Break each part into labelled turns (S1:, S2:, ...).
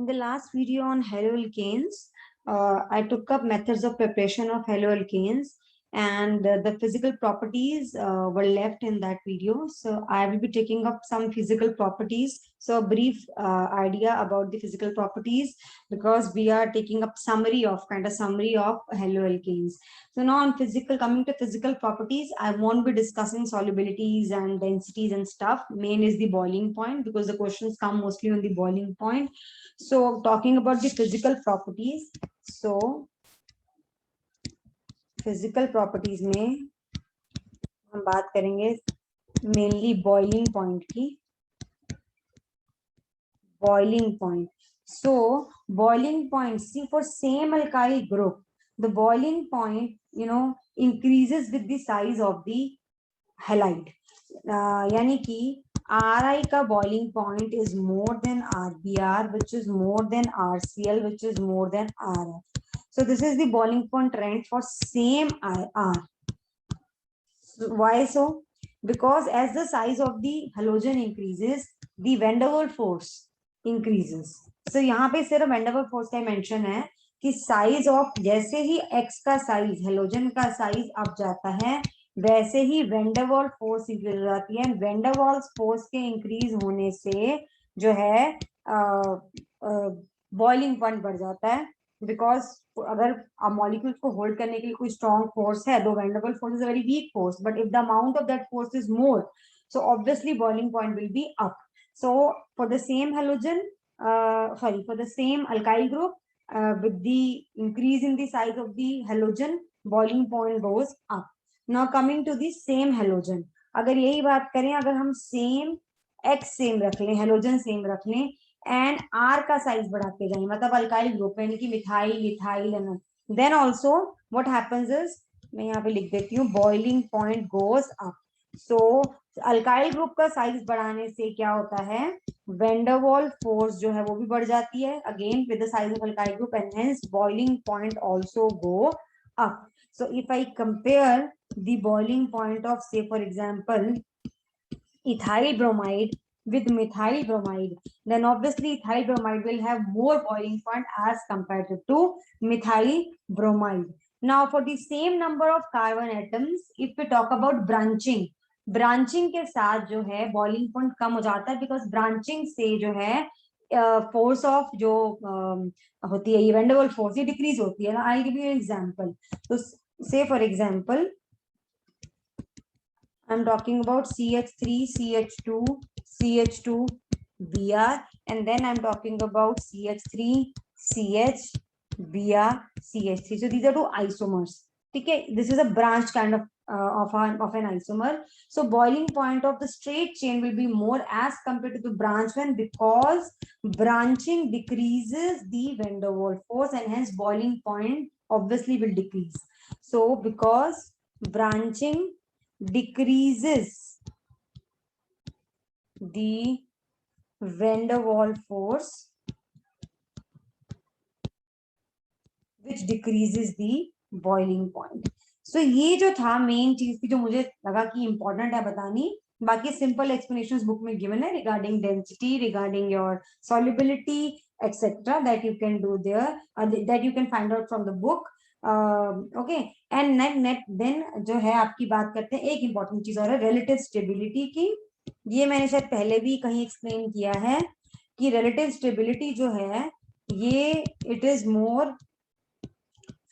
S1: In the last video on haloalkanes, I took up methods of preparation of haloalkanes, and the physical properties were left in that video. So I will be taking up some physical properties. So a brief idea about the physical properties, because we are taking up summary of haloalkanes. So now on coming to physical properties, I won't be discussing solubilities and densities and stuff. Main is the boiling point, because the questions come mostly on the boiling point. So talking about the physical properties, so physical properties में हम बात करेंगे mainly boiling point की. Boiling point, so boiling point, see, for same alkyl group, the boiling point, increases with the size of the halide. यानी कि Ri का boiling point is more than Rbr, which is more than Rcl, which is more than Rf. So this is the boiling point trend for same R. So why so? Because as the size of the halogen increases, the van der Waals force increases. So यहाँ पे सिर्फ van der Waals force का mention है कि size of, जैसे ही x का size, halogen का size up जाता है, वैसे ही van der Waals force increase हो जाती है. van der Waals फोर्स के इंक्रीज होने से जो है बॉइलिंग पॉइंट बढ़ जाता है. बिकॉज अगर मॉलिक्यूल्स को होल्ड करने के लिए कोई स्ट्रॉन्ग फोर्स है, दो van der Waals force is a very weak force, but if the amount of that force is more, so obviously boiling point will be up. So for the same halogen, for the same alkyl group, with the increase in the size of the halogen, boiling point goes up. Now coming to the same halogen, अगर यही बात करें, अगर हम same x same रख लें, halogen same रख लें, एंड आर का साइज बढ़ाते जाए, मतलब अल्काइल ग्रुप यानी कि methyl, ethyl, then also what happens is, मैं यहाँ पे लिख देती हूँ, boiling point goes up. So alkyl group का साइज बढ़ाने से क्या होता है, van der Waals फोर्स जो है वो भी बढ़ जाती है, again with the size of alkyl group, and hence boiling point also go up. So if I compare the boiling point of, say for example, ethyl bromide with methyl bromide, then obviously ethyl bromide will have more boiling point as compared to methyl bromide. Now for the same number of carbon atoms, if we talk about branching के साथ जो है boiling point कम हो जाता है, because branching से जो है फोर्स ऑफ जो होती है, ये van der Waals फोर्स, ये डिक्रीज होती है ना. I give you an example. तो से for example I'm talking about CH3, CH2, CH2, Br, and then I'm talking about CH3, CH, Br, CH3. So these are two isomers. Okay, this is a branch kind of an isomer. So boiling point of the straight chain will be more as compared to the branch one, because branching decreases the van der Waals force, and hence boiling point obviously will decrease. So because branching decreases the van der Waals force, which decreases the boiling point. So ये जो था main चीज थी जो मुझे लगा कि important है बतानी. बाकी सिंपल एक्सप्लेनेशंस बुक में गिवन है regarding density, regarding your solubility, etcetera, that you can do there, that you can find out from the book. Okay, and then जो है आपकी बात करते हैं, एक इंपॉर्टेंट चीज और है रिलेटिव स्टेबिलिटी की. ये मैंने शायद पहले भी कहीं एक्सप्लेन किया है कि रिलेटिव स्टेबिलिटी जो है ये it is more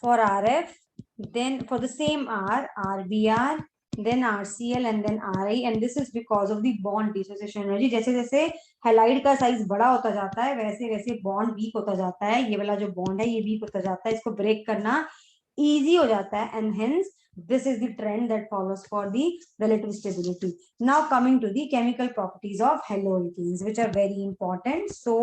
S1: for Rf, then for the same R, Rbr, then Rcl, and then Ri, and this is because of the bond dissociation energy. जैसे जैसे हैलाइड का साइज बड़ा होता जाता है, वैसे वैसे बॉन्ड वीक होता जाता है. ये वाला जो बॉन्ड है ये वीक होता जाता है, इसको ब्रेक करना इजी हो जाता है, and hence this is the trend that follows for the relative stability. Now coming to the chemical properties of haloalkanes, which are very important. So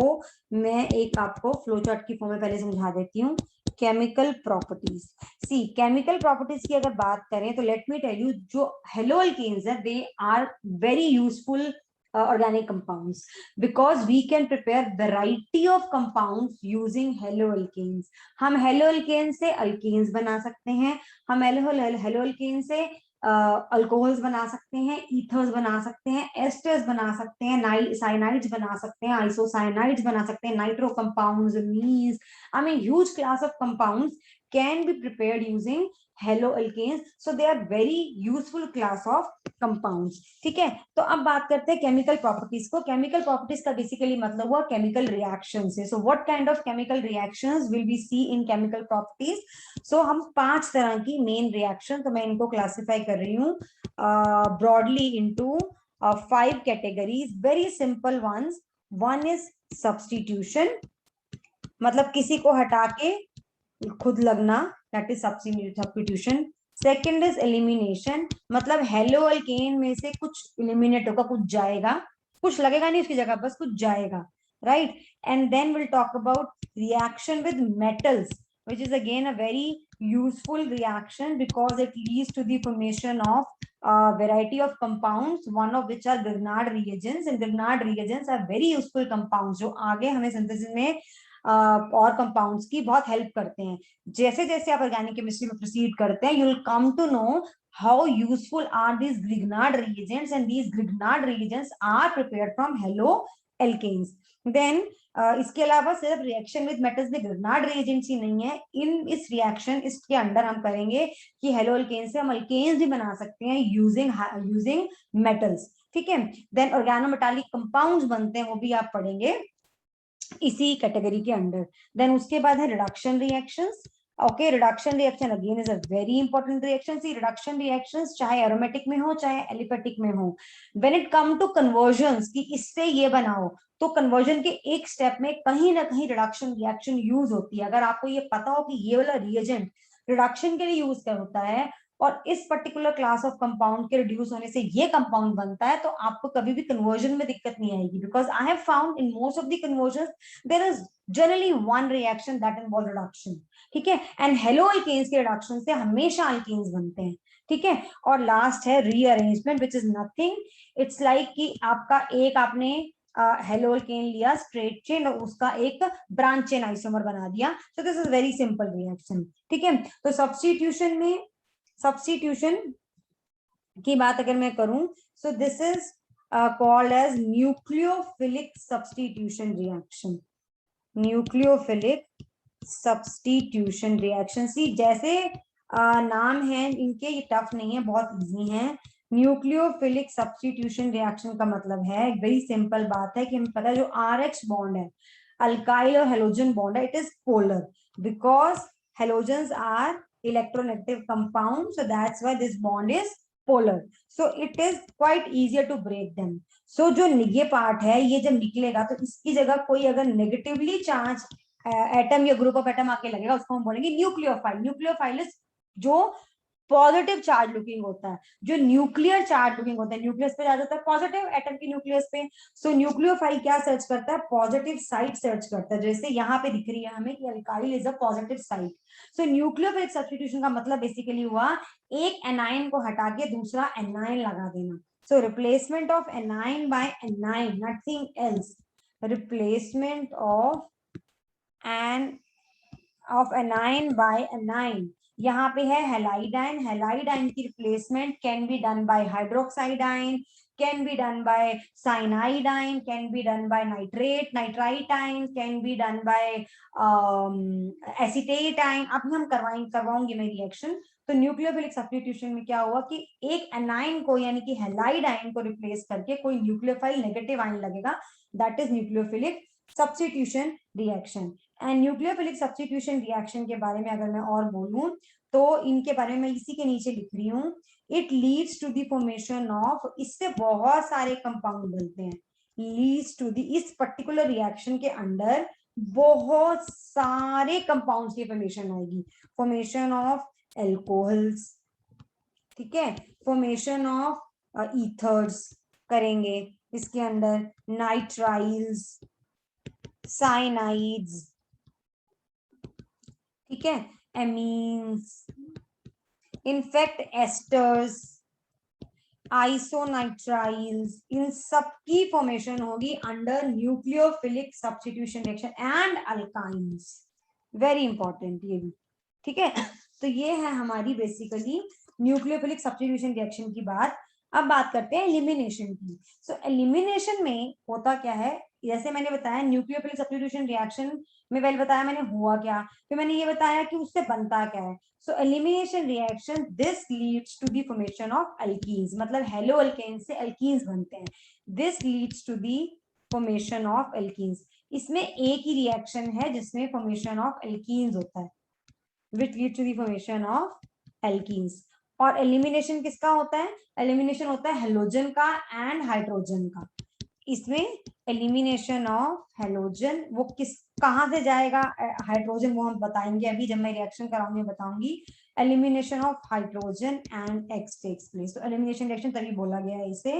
S1: मैं एक आपको फ्लो चार्ट की फॉर्म में पहले समझा देती हूँ. Chemical properties, see chemical properties की अगर बात करें तो लेट मी टेल यू, जो haloalkanes है they are very useful organic compounds, because we can prepare variety of compounds using haloalkanes. हम haloalkanes से alkanes बना सकते हैं, हम haloalkanes से अल्कोहल्स बना सकते हैं, ईथर्स बना सकते हैं, एस्टर्स बना सकते हैं, साइनाइड्स बना सकते हैं, आइसोसाइनाइड्स बना सकते हैं, nitro compounds, means, I mean huge class of compounds can be prepared using haloalkanes, so they are very useful class of compounds. ठीक है, तो अब बात करते हैं केमिकल प्रॉपर्टीज को. केमिकल प्रॉपर्टीज का बेसिकली मतलब हुआ केमिकल रिएक्शन से. So what kind of chemical reactions will we see in chemical properties. So हम 5 तरह की मेन रिएक्शन, तो मैं इनको क्लासिफाई कर रही हूँ broadly into 5 categories, very simple ones. One is substitution, मतलब किसी को हटा के खुद लगना, that is substitution. Second is elimination, मतलब हेलो अल्केन में से कुछ एलिमिनेट होगा, कुछ जाएगा, कुछ लगेगा नहीं उसकी जगह, बस कुछ जाएगा, right. And then will talk about reaction with metals, which is again a very useful reaction because it leads to the formation of a variety of compounds, one of which are Grignard reagents, and Grignard reagents are very useful compounds जो आगे हमें synthesis में और compounds की बहुत help करते हैं. जैसे जैसे आप ऑर्गेनिक केमिस्ट्री में प्रोसीड करते हैं, you will come to know how useful are these Grignard reagents, and these Grignard reagents are prepared from haloalkanes. Then इसके अलावा सिर्फ रिएक्शन विद मेटल्स में ग्रिग्नार्ड रिएजेंट्स ही नहीं है, इस रिएक्शन इसके अंडर हम करेंगे कि हेलो एल्केन से हम अल्केन्स भी बना सकते हैं यूजिंग मेटल्स. ठीक है, देन ऑर्गेनोमेटालिक कंपाउंड्स बनते हैं, वो भी आप पढ़ेंगे इसी कैटेगरी के अंडर. देन उसके बाद है reduction reactions. Okay, reduction reaction again is a very important reaction. See reduction reactions चाहे एरोमेटिक में हो चाहे एलिफेटिक में हो, when it come to conversions कि इससे ये बनाओ, तो कन्वर्जन के एक स्टेप में कहीं ना कहीं रिडक्शन रिएक्शन यूज होती है. अगर आपको ये पता हो कि ये वाला रिएजेंट रिडक्शन के लिए यूज कर होता है और इस पर्टिकुलर क्लास ऑफ कंपाउंड के रिड्यूस होने से ये कंपाउंड बनता है, तो आपको कभी भी कन्वर्जन में दिक्कत नहीं आएगी. Because I have found in most of the conversion there is generally one reaction that involve reduction. ठीक है, एंड हेलो अल्केन्स के रिडक्शन से हमेशा अल्केन्स बनते हैं. ठीक है, और लास्ट है rearrangement, which is nothing, it's like कि आपका एक आपने हेलो अल्केन लिया स्ट्रेट चेन और उसका एक ब्रांच चेन आइसोमर बना दिया. So this is very simple reaction. ठीक है, तो सब्स्टिट्यूशन की बात अगर मैं करूं, so this is called as nucleophilic substitution reaction. Nucleophilic substitution reaction. See जैसे नाम है इनके, ये टफ नहीं है, बहुत इजी है. न्यूक्लियोफिलिक सब्स्टिट्यूशन रिएक्शन का मतलब है, वेरी सिंपल बात है कि हमें पता है जो RH बॉन्ड है, अल्काइल और हेलोजन बॉन्ड है, it is polar because halogens are electronegative compound, so that's why this bond is polar, so it is quite easier to break them. so जो ये पार्ट है, ये जब निकलेगा तो इसकी जगह कोई अगर नेगेटिवली चार्ज एटम या ग्रुप ऑफ एटम आके लगेगा, उसको हम बोलेंगे न्यूक्लियोफाइल. न्यूक्लियोफाइल इज जो पॉजिटिव चार्ज लुकिंग होता है, जो न्यूक्लियर चार्ज लुकिंग होता है, न्यूक्लियस पे चार्ज होता है पॉजिटिव एटम की न्यूक्लियस पे. सो न्यूक्लियोफाइल क्या सर्च करता है, पॉजिटिव साइड सर्च करता है. जैसे यहाँ पे दिख रही है हमें कि alkyl is a positive side. So nucleophilic substitution का मतलब बेसिकली हुआ एक एनाइन को हटा के दूसरा एनाइन लगा देना. So replacement of anion by anion, nothing else. Replacement of anion by anion. यहाँ पे है हेलाइडाइन. हेलाइडाइन की replacement can be done by hydroxide ion, can be done by cyanidine, can be done by nitritine, can be done by acetatine. अब हम करवाऊंगी मैं reaction. तो nucleophilic substitution में क्या हुआ कि एक एनाइन को यानी कि हेलाइड आयन को रिप्लेस करके कोई न्यूक्लियोफाइल नेगेटिव आयन लगेगा, that is nucleophilic substitution reaction. And nucleophilic substitution reaction के बारे में अगर मैं और बोलूं तो इनके बारे में मैं इसी के नीचे लिख रही हूँ. It leads to the formation of, इससे बहुत सारे कंपाउंड बनते हैं. लीड्स टू द, इस पर्टिकुलर रिएक्शन के अंदर बहुत सारे कंपाउंड्स की फॉर्मेशन आएगी. फॉर्मेशन ऑफ एल्कोहल्स, ठीक है, फॉर्मेशन ऑफ ईथर्स करेंगे इसके अंदर, नाइट्राइल्स, साइनाइड्स, ठीक है, एमीन्स, इनफैक्ट एस्टर्स, आइसोनाइट्राइल्स, इन सब की फॉर्मेशन होगी under nucleophilic substitution reaction. And alkynes, very important ये भी. ठीक है, तो ये है हमारी बेसिकली न्यूक्लियोफिलिक सब्स्टिट्यूशन रिएक्शन की बात। अब बात करते हैं एलिमिनेशन की। सो एलिमिनेशन में होता क्या है, जैसे मैंने बताया न्यूक्लियोफिलिक सब्स्टिट्यूशन रिएक्शन में पहले बताया मैंने हुआ क्या, फिर मैंने ये बताया कि उससे बनता क्या है। So elimination reaction this leads to the formation of alkenes, मतलब हेलो अल्केन से अल्कीन्स बनते हैं। This leads to the formation of alkenes. इसमें एक ही रिएक्शन है जिसमें फॉर्मेशन ऑफ एल्कीन्स होता है, which leads to the formation of alkenes। और एलिमिनेशन किसका होता है, एलिमिनेशन होता है हेलोजन का एंड हाइड्रोजन का। इसमें एलिमिनेशन ऑफ हेलोजन वो किस कहां से जाएगा, हाइड्रोजन वो हम बताएंगे अभी जब मैं रिएक्शन कराऊंगी बताऊंगी। Elimination of hydrogen and X takes place. तो एलिमिनेशन रिएक्शन तभी बोला गया है इसे।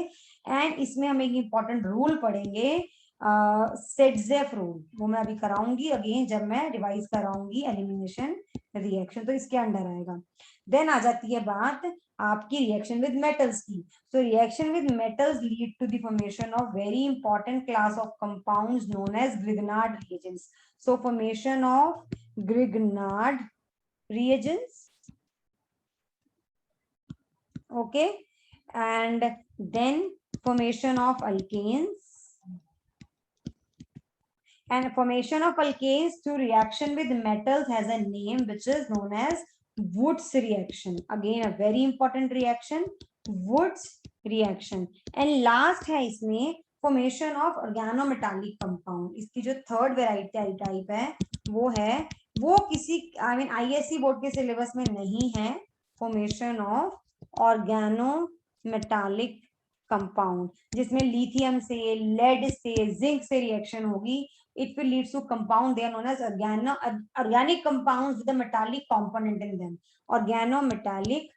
S1: एंड इसमें हम एक इंपॉर्टेंट रूल पढ़ेंगे, सेटजेफ रूल, वो मैं अभी कराऊंगी अगेन जब मैं रिवाइज कराऊंगी एलिमिनेशन रिएक्शन, तो इसके अंडर आएगा। देन आ जाती है बात आपकी रिएक्शन विद मेटल्स की। So reaction with metals lead to the formation of very important class of compounds known as Grignard reagents. So formation of Grignard reagents, okay, and then formation of alkanes, and formation of alkanes through reaction with metals has a name which is known as Woods reaction. Again a very important reaction, Woods reaction। and last है इसमें formation of organometallic compound। इसकी जो third variety type है वो है, वो किसी ISC board के सिलेबस में नहीं है, formation of organometallic कंपाउंड, जिसमें लिथियम से, लेड से, जिंक से रिएक्शन होगी। it will lead to compound they are known as organic compounds with a metallic component in them, organometallic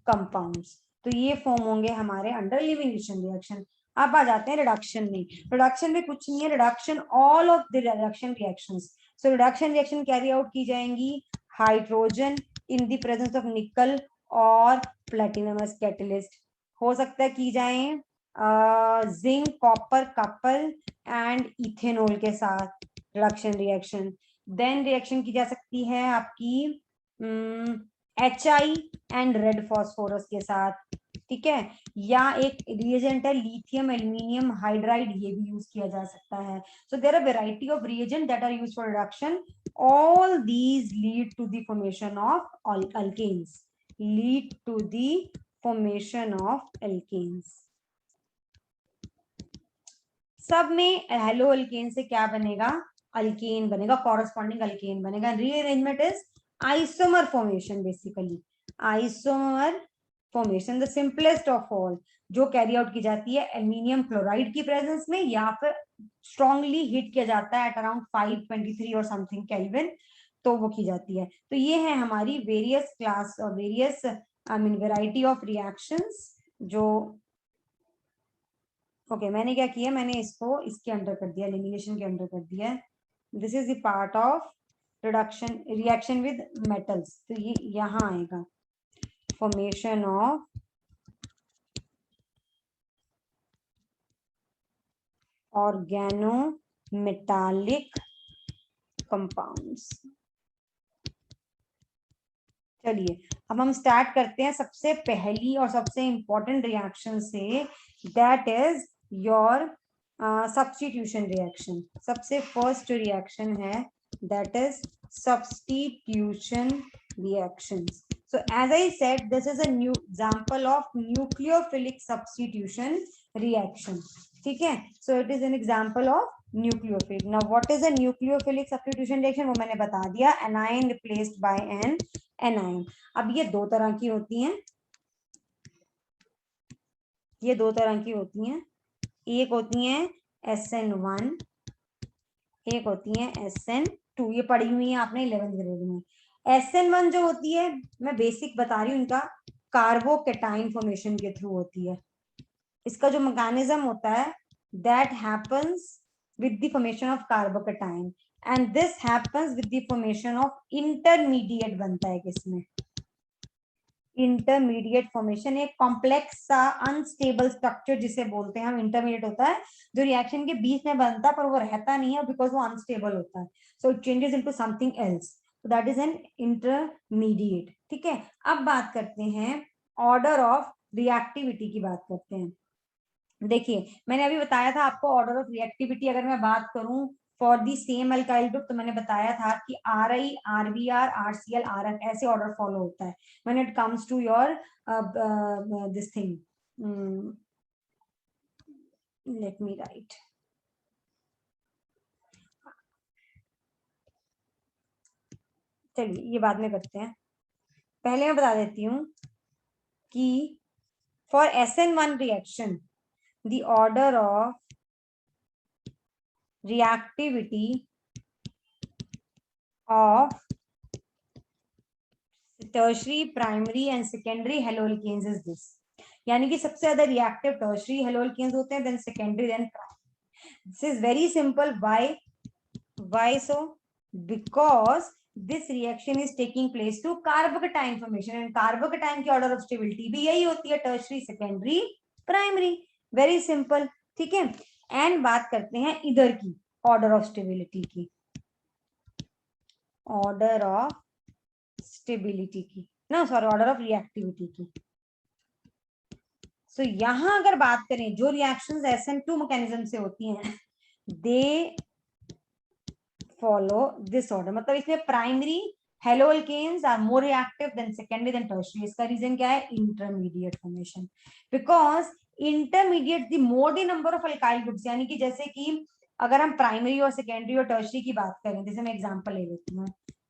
S1: compounds। तो ये फॉर्म होंगे हमारे अंडर एलिमिनेशन रिएक्शन। अब आ जाते हैं रिडक्शन में। रिडक्शन में कुछ नहीं है, reduction all of the reduction reactions. So reduction reaction carry out की जाएंगी hydrogen in the presence of निकल और प्लेटिनम एज कैटलिस्ट, हो सकता है की जाए zinc copper couple and ethanol के साथ रिडक्शन रिएक्शन। देन रिएक्शन की जा सकती है आपकी HI एंड रेड फॉस्फोरस के साथ, ठीक है, या एक रिएजेंट है लिथियम एल्यूमिनियम हाइड्राइड, ये भी यूज किया जा सकता है। So there are variety of reagent that are used for reduction. All these lead to the formation of alkanes, lead to the formation of alkenes. सब में हेलो अल्केन से क्या बनेगा, अल्केन बनेगा, कॉरेस्पॉन्डिंग अल्केन बनेगा। Rearrangement is isomer formation, basically isomer formation the simplest of all, जो carry out की जाती है एल्यूमिनियम क्लोराइड की प्रेजेंस में या फिर स्ट्रांगली हीट किया जाता है एट अराउंड 523 और समथिंग केल्विन, तो वो की जाती है। तो ये है हमारी वेरियस क्लास और वेरियस वेराइटी ऑफ रिएक्शंस जो ओके मैंने क्या किया, मैंने इसको इसके अंडर कर दिया, एलिमिनेशन के अंडर कर दिया। This is the part of reduction reaction with metals, तो ये यहां आएगा फॉर्मेशन ऑफ ऑर्गेनोमेटालिक कंपाउंड्स। चलिए अब हम स्टार्ट करते हैं सबसे पहली और सबसे इंपॉर्टेंट रिएक्शन से, that is your substitution reaction. सबसे फर्स्ट रिएक्शन है that is substitution reaction. So as I said, this is a new example of nucleophilic substitution reaction, ठीक है। So it is an example of nucleophilic। Now what is a nucleophilic substitution reaction, वो मैंने बता दिया, anion replaced by an anion। अब ये दो तरह की होती हैं, ये दो तरह की होती हैं, एक होती है SN1, एक होती है SN2, ये पढ़ी हुई है आपने 11th ग्रेड में। SN1 जो होती है, मैं बेसिक बता रही हूँ, इनका कार्बोकेटाइन फॉर्मेशन के थ्रू होती है। इसका जो मैकेनिज्म होता है that happens with the formation of carbocation and this happens with the formation of intermediate, बनता है किसमें, इंटरमीडिएट फॉर्मेशन, एक कॉम्प्लेक्स सा अनस्टेबल स्ट्रक्चर जिसे बोलते हैं हम इंटरमीडिएट होता है, जो रिएक्शन के बीच में बनता है पर वो रहता नहीं है बिकॉज वो अनस्टेबल होता है। So it changes into something else, that is an intermediate, ठीक है। अब बात करते हैं ऑर्डर ऑफ रिएक्टिविटी की बात करते हैं। देखिए मैंने अभी बताया था आपको ऑर्डर ऑफ रिएक्टिविटी, अगर मैं बात करूं for the same alkyl group, तो मैंने बताया था कि RI, RBr, RCl, RF ऐसे ऑर्डर फॉलो होता है when it comes to your this thing. Let me write, चलिए ये बाद में करते हैं, पहले मैं बता देती हूँ कि for SN1 reaction the order of reactivity of tertiary, primary and secondary haloalkanes is this, यानी कि सबसे ज्यादा रिएक्टिव टर्शरी हेलोअल्केन्स होते हैं, then secondary, then primary. This is very simple. Why so? Because this reaction is taking place to carbocation formation, and carbocation की order of stability भी यही होती है, tertiary, secondary, primary. Very simple, ठीक है। And बात करते हैं इधर की ऑर्डर ऑफ स्टेबिलिटी की, ऑर्डर ऑफ स्टेबिलिटी की ना, सॉरी, ऑर्डर ऑफ रिएक्टिविटी की। सो यहां अगर बात करें जो रिएक्शंस SN2 मैकेनिज्म से होती हैं, दे फॉलो दिस ऑर्डर, मतलब इसमें primary haloalkanes are more reactive than secondary than tertiary. इसका रीजन क्या है? Intermediate formation. Because intermediate the more the number of alkyl groups, यानी कि जैसे कि अगर हम प्राइमरी और सेकेंडरी और टर्शियरी की बात करें, जैसे मैं एग्जांपल ले लेती हूँ,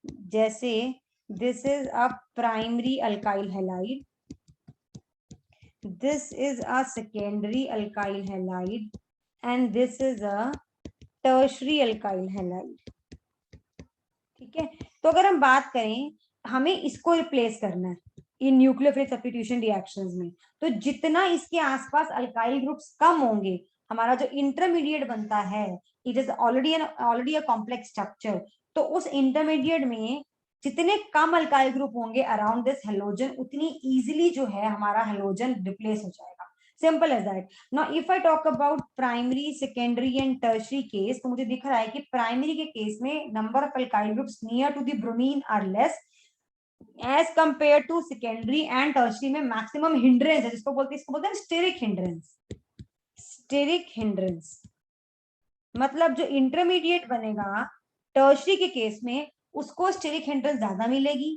S1: जैसे this is a primary alkyl halide, this is a secondary alkyl halide, and this is a tertiary alkyl halide। ठीक है, तो अगर हम बात करें, हमें इसको रिप्लेस करना है इन न्यूक्लियोफिलिक सब्स्टिट्यूशन रिएक्शंस में, तो जितना इसके आसपास अल्काइल ग्रुप्स कम होंगे, हमारा जो इंटरमीडिएट बनता है, it is already a complex structure, तो उस इंटरमीडिएट में जितने कम अल्काइल ग्रुप होंगे अराउंड दिस हेलोजन, उतनी इजीली जो है हमारा हेलोजन रिप्लेस हो जाएगा। Simple as that. Now if I talk about primary, secondary and tertiary case, तो मुझे दिख रहा है कि प्राइमरी के केस में number of alkyl groups near to the bromine are less as compare to secondary and tertiary में maximum hindrance है, जिसको बोलते हैं स्टेरिक हिंड्रेंस। स्टेरिक हिंड्रेंस मतलब जो इंटरमीडिएट बनेगा टर्शरी के केस में, उसको स्टेरिक हिंड्रेंस ज्यादा मिलेगी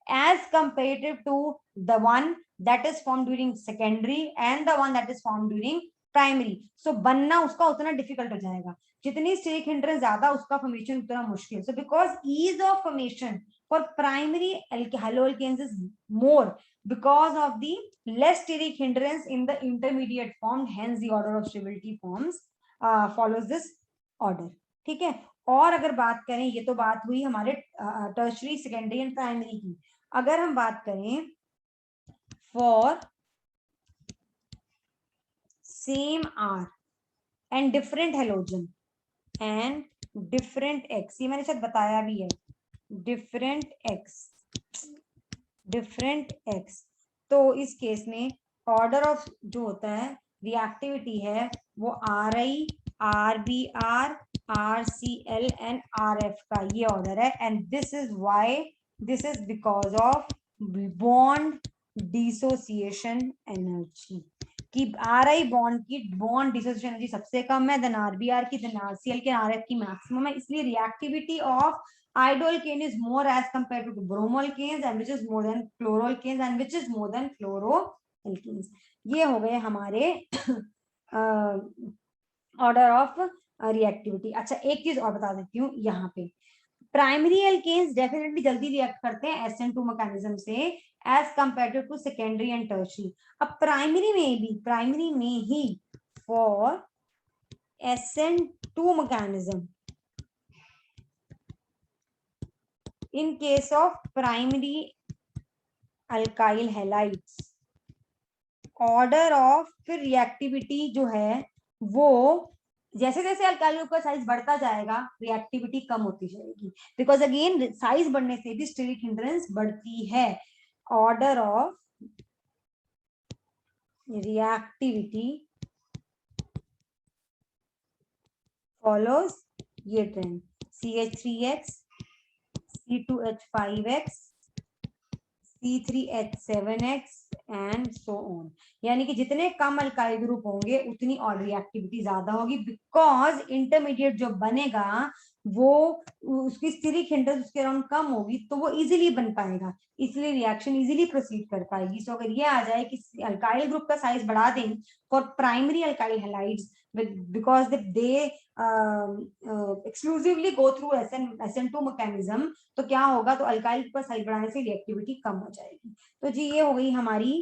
S1: as comparative to the one that is form during secondary and the one that is form during primary. So बनना उसका उतना डिफिकल्ट हो जाएगा, जितनी स्टेरिक हिंड्रेंस ज्यादा, उसका फॉर्मेशन उतना मुश्किल। So because ease of formation for primary haloalkanes is more because of the less steric hindrance in the intermediate form, hence the order of stability forms follows this order। ठीक है, और अगर बात करें, ये तो बात हुई हमारे टर्शरी, सेकेंडरी एंड प्राइमरी की। अगर हम बात करें for same R and different halogen and different X, ये मैंने शायद बताया भी है, डिफरेंट एक्स, तो इस केस में ऑर्डर ऑफ जो होता है रिएक्टिविटी है वो RI, RBr, RCl and RF का ये ऑर्डर है। And this is why, this is because of bond dissociation energy, कि RI बॉन्ड की बॉन्ड डिसोसिएशन एनर्जी सबसे कम है, देन RBr की, देन RCl के, RF की मैक्सिमम है। इसलिए reactivity of ioalkane is more as compared to bromoalkanes, and which is more than chloroalkanes, and which is more than fluoroalkanes। ये हो गए हमारे ऑर्डर ऑफ रिएक्टिविटी। अच्छा एक चीज और बता देती हूँ यहाँ पे, प्राइमरी एल्केन्स डेफिनेटली जल्दी रिएक्ट करते हैं SN2 मैकेनिज्म से as compare to secondary and tertiary. अब प्राइमरी में ही for SN2 mechanism, in case of primary alkyl halides, order of फिर रिएक्टिविटी जो है वो जैसे जैसे अल्काइल ग्रुप का साइज बढ़ता जाएगा रिएक्टिविटी कम होती जाएगी, बिकॉज अगेन साइज बढ़ने से भी स्टेरिक हिंड्रेंस बढ़ती है। ऑर्डर ऑफ रिएक्टिविटी फॉलोज ये trend, CH3X, C2H5X, C3H7X and so on. यानी कि जितने कम अल्काइल ग्रुप होंगे उतनी और रिएक्टिविटी ज्यादा होगी, बिकॉज इंटरमीडिएट जो बनेगा वो उसकी स्टीरिक हिंडरेंस उसके अराउंड कम होगी, तो वो इजीली बन पाएगा, इसलिए रिएक्शन इजीली प्रोसीड कर पाएगी। सो अगर ये आ जाए कि अल्काइल ग्रुप का साइज बढ़ा दें for primary alkyl halides because they exclusively go through SN2 mechanism, तो क्या होगा, तो अल्काइल पर साइज बढ़ाने से रिएक्टिविटी कम हो जाएगी। तो जी ये हो गई हमारी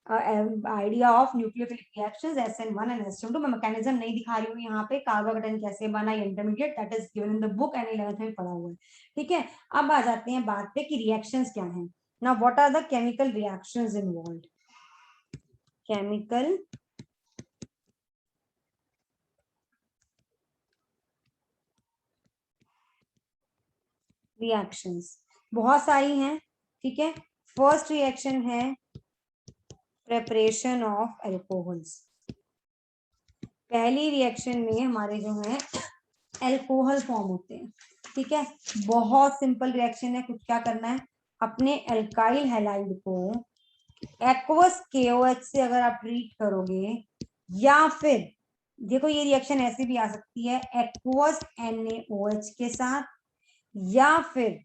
S1: idea of nucleophilic reactions SN1 and SN2। मैं मैकेनिज्म नहीं दिखा रही हूँ यहाँ पे, कार्बोकेटाइन कैसे बना intermediate, that is given in the book and 11th में पढ़ा हुआ है। ठीक है, अब आ जाते हैं बात पे कि रिएक्शंस क्या हैं। Now what are the chemical reactions involved. Chemical reactions बहुत सारी हैं। ठीक है, फर्स्ट रिएक्शन है प्रिपरेशन ऑफ अल्कोहल्स। पहली रिएक्शन में हमारे जो है अल्कोहल फॉर्म होते हैं। ठीक है, बहुत सिंपल रिएक्शन है, कुछ क्या करना है, अपने अल्काइल हैलाइड को एक्वस KOH से अगर आप ट्रीट करोगे, या फिर देखो ये रिएक्शन ऐसे भी आ सकती है एक्वस NaOH के साथ, या फिर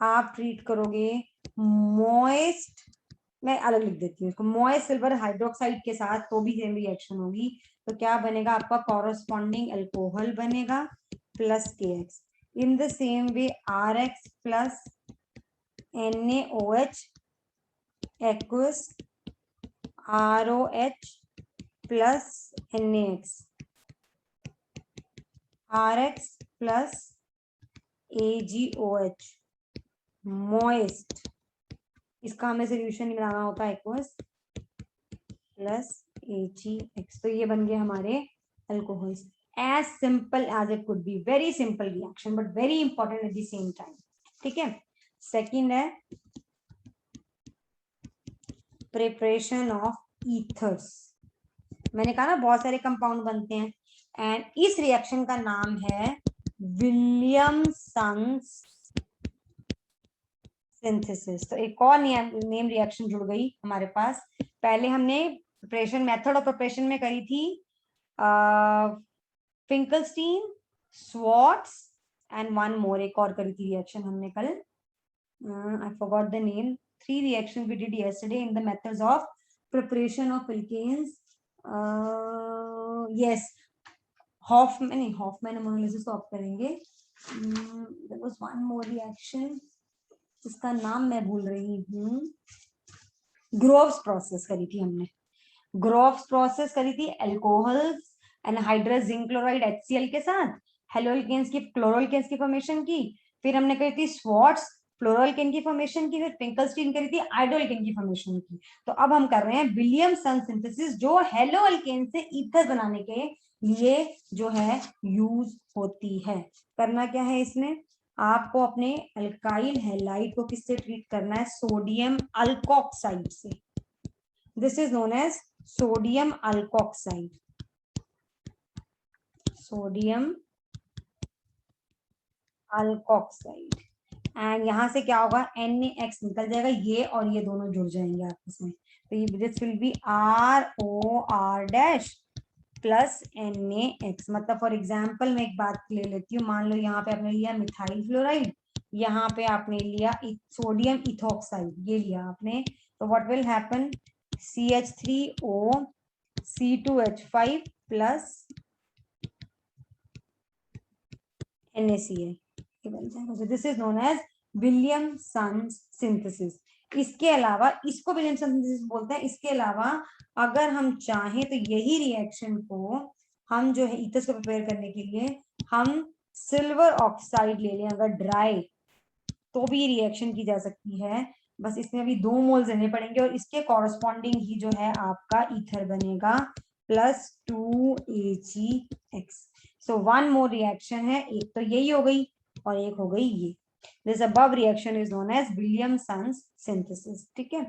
S1: आप ट्रीट करोगे मॉइस्ट, मैं अलग लिख देती हूँ इसको, मॉइस्ट सिल्वर हाइड्रोक्साइड के साथ, तो भी सेम रिएक्शन होगी। तो क्या बनेगा, आपका कॉरस्पॉन्डिंग अल्कोहल बनेगा plus KX। In the same way RX plus NaOH aqueous ROH plus NaX, RX plus AgOH moist, इसका हमें सोल्यूशन बनाना होता है एक्वस प्लस AgX। तो ये बन गए हमारे alcohols. As simple as it could be, very simple reaction but very important at the same time. ठीक है, सेकंड है प्रिपरेशन ऑफ ईथर्स। मैंने कहा ना बहुत सारे कंपाउंड बनते हैं, एंड इस रिएक्शन का नाम है विलियमसन्स सिंथेसिस। तो एक और नेम रिएक्शन जुड़ गई हमारे पास। पहले हमने प्रिपरेशन, मेथड ऑफ प्रिपरेशन में करी थी Finkelstein, Swarts and one more, एक और करी थी रिएक्शन हमने कल, I forgot the name. 3 reactions we did yesterday in the methods of preparation of alkanes. Yes, Hoffman analysis तो आप करेंगे। There was one more reaction जिसका नाम मैं भूल रही हूँ। ग्रोव्स प्रोसेस करी थी हमने, ग्रोव्स प्रोसेस करी थी alcohols anhydrous zinc chloride HCl के साथ, हेलोअल्केन्स की क्लोरोअल्केन्स की फॉर्मेशन की, फिर हमने करी थी स्वार्ट्स फ्लोरोअल्केन की फॉर्मेशन की, फिर फिंकलस्टीन करी थी आइडोअल्केन की फॉर्मेशन की। तो अब हम कर रहे हैं विलियमसन सिंथेसिस, जो हेलोअल्केन से ईथर बनाने के लिए जो है यूज होती है। करना क्या है इसमें, आपको अपने अल्काइल हैलाइड को किससे ट्रीट करना है, सोडियम अल्कोक्साइड से। This is known as sodium alkoxide, sodium alkoxide. And यहां से क्या होगा, NaX निकल जाएगा, ये और ये दोनों जुड़ जाएंगे आपस में, तो ये this will be ROR dash plus NaX। मतलब फॉर एग्जाम्पल मैं एक बात ले लेती हूँ, मान लो यहाँ पे आपने लिया मिथाइल फ्लोराइड, यहाँ पे आपने लिया सोडियम इथोक्साइड, ये लिया आपने, तो what will happen, CH3O C2H5 plus NaCl, this is known as Williamson synthesis. इसके अलावा इसको विलियमसन सिंथेसिस बोलते हैं। इसके अलावा अगर हम चाहें तो यही रिएक्शन को हम जो है ईथर्स को प्रिपेयर करने के लिए हम सिल्वर ऑक्साइड ले लें अगर ड्राई, तो भी रिएक्शन की जा सकती है। बस इसमें अभी 2 मोल्स लेने पड़ेंगे और इसके कॉरस्पॉन्डिंग ही जो है आपका ईथर बनेगा प्लस 2AgX। सो 1 मोर रिएक्शन है, एक तो यही हो गई और एक हो गई ये। This above reaction is known as Williamson synthesis. ठीक है,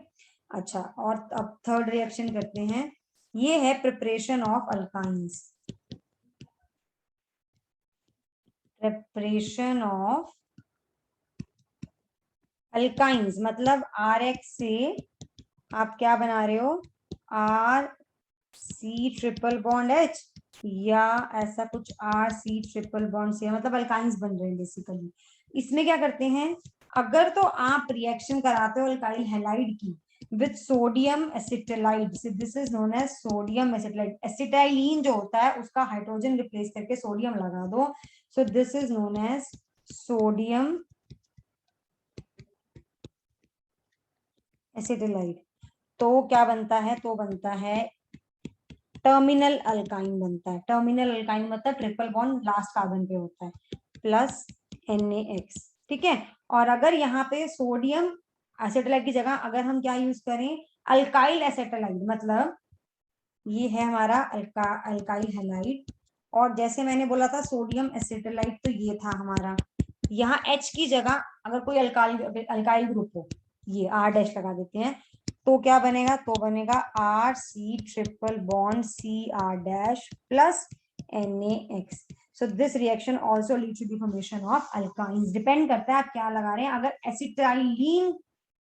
S1: अच्छा, और अब थर्ड रिएक्शन करते हैं, ये है preparation of alkynes. Preparation of alkynes मतलब RX से आप क्या बना रहे हो, R C triple bond H, या ऐसा कुछ आर सी ट्रिपल बॉन्ड से, मतलब अल्काइंस बन रहे हैं बेसिकली। इसमें क्या करते हैं, अगर तो आप रिएक्शन कराते हो अल्काइल हैलाइड की with sodium acetylide, this is known as sodium acetylide. Acetylene जो होता है उसका हाइड्रोजन रिप्लेस करके सोडियम लगा दो, so this is known as sodium acetylide. तो क्या बनता है, तो बनता है टर्मिनल अल्काइन बनता है। टर्मिनल अल्काइन मतलब ट्रिपल बॉन्ड लास्ट कार्बन पे होता है, प्लस NaX, ठीक है। और अगर यहाँ पे सोडियम एसिटाइलाइड की जगह अगर हम क्या यूज करें, अल्काइल एसिटाइलाइड, मतलब ये है हमारा अल्काइल हैलाइड, और जैसे मैंने बोला था सोडियम एसिटाइलाइड, तो ये था हमारा, यहाँ H की जगह अगर कोई अल्काइल ग्रुप हो, ये R डैश लगा देते हैं, तो क्या बनेगा, तो बनेगा R C triple bond C R dash plus NaX। So this reaction also lead to the formation of alkynes. Depend करता है आप क्या लगा रहे हैं। अगर एसिटाइलिन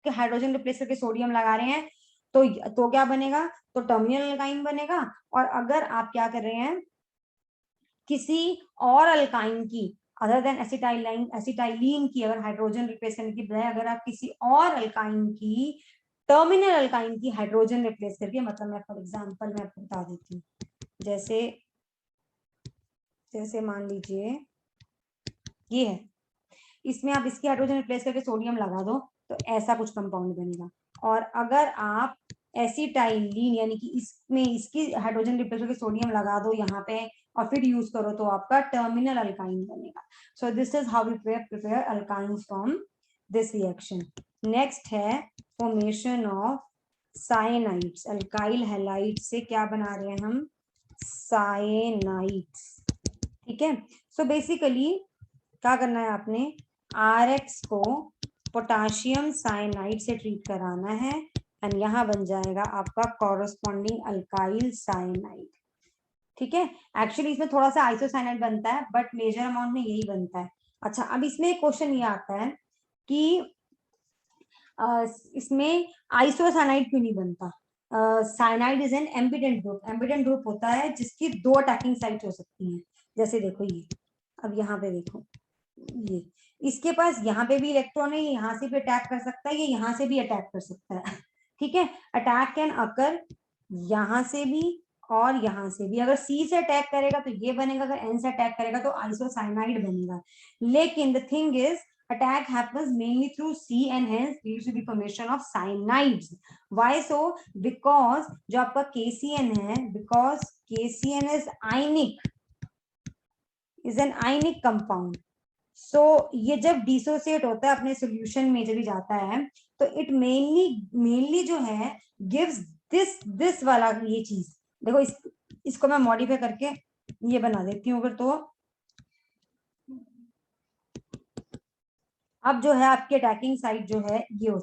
S1: के हाइड्रोजन रिप्लेस करके सोडियम लगा रहे हैं तो क्या बनेगा, तो टर्मिनल अल्काइन बनेगा। और अगर आप क्या कर रहे हैं, किसी और अल्काइन की अदर देन एसिटाइलिन की अगर हाइड्रोजन रिप्लेस करने की बजाय अगर आप किसी और अल्काइन की टर्मिनल अल्काइन की हाइड्रोजन रिप्लेस करके, मतलब मैं फॉर एग्जांपल मैं आपको बता देती हूँ, जैसे जैसे मान लीजिए ये है, इसमें आप इसकी हाइड्रोजन रिप्लेस करके सोडियम लगा दो तो ऐसा कुछ कंपाउंड बनेगा। और अगर आप एसिटाइलिन यानी कि इसमें इसकी हाइड्रोजन रिप्लेस करके सोडियम लगा दो यहाँ पे और फिर यूज करो तो आपका टर्मिनल अल्काइन बनेगा। So this is how we prepare alkynes from this reaction. Next है formation of cyanides. Alkyl halide से क्या बना रहे हैं हम, साइनाइड्स, ठीक है। सो बेसिकली क्या करना है आपने, RX को पोटाशियम साइनाइड से ट्रीट कराना है एंड यहाँ बन जाएगा आपका कॉरस्पॉन्डिंग अल्काइल साइनाइड, ठीक है। एक्चुअली इसमें थोड़ा सा आइसोसाइनाइड बनता है बट मेजर अमाउंट में यही बनता है। अच्छा, अब इसमें एक क्वेश्चन ये आता है कि इसमें आइसोसाइनाइड क्यों नहीं बनता। Cyanide is an ambient group. Ambient group होता है जिसकी दो अटैकिंग साइट हो सकती हैं। जैसे देखो ये, अब यहाँ पे देखो, ये इसके पास यहाँ पे भी इलेक्ट्रॉन है, यहाँ से भी अटैक कर सकता है, ये यहाँ से भी अटैक कर सकता है, ठीक है। अटैक कैन अकर यहाँ से भी और यहाँ से भी। अगर C से अटैक करेगा तो ये बनेगा, अगर N से अटैक करेगा तो आइसोसाइनाइड बनेगा। लेकिन the thing is attack happens mainly through C and hence leads to the formation of cyanides. Why so? Because जो आपका KCN है, because KCN is ionic, is an ionic compound. सो ये जब डिसोसिएट होता है अपने सोल्यूशन में जब जाता है तो इट मेनली जो है गिव्स दिस वाला ये चीज। देखो इसको मैं मॉडिफाई करके ये बना देती हूँ अगर, तो अब जो है आपकी अटैकिंग साइड जो है ये हो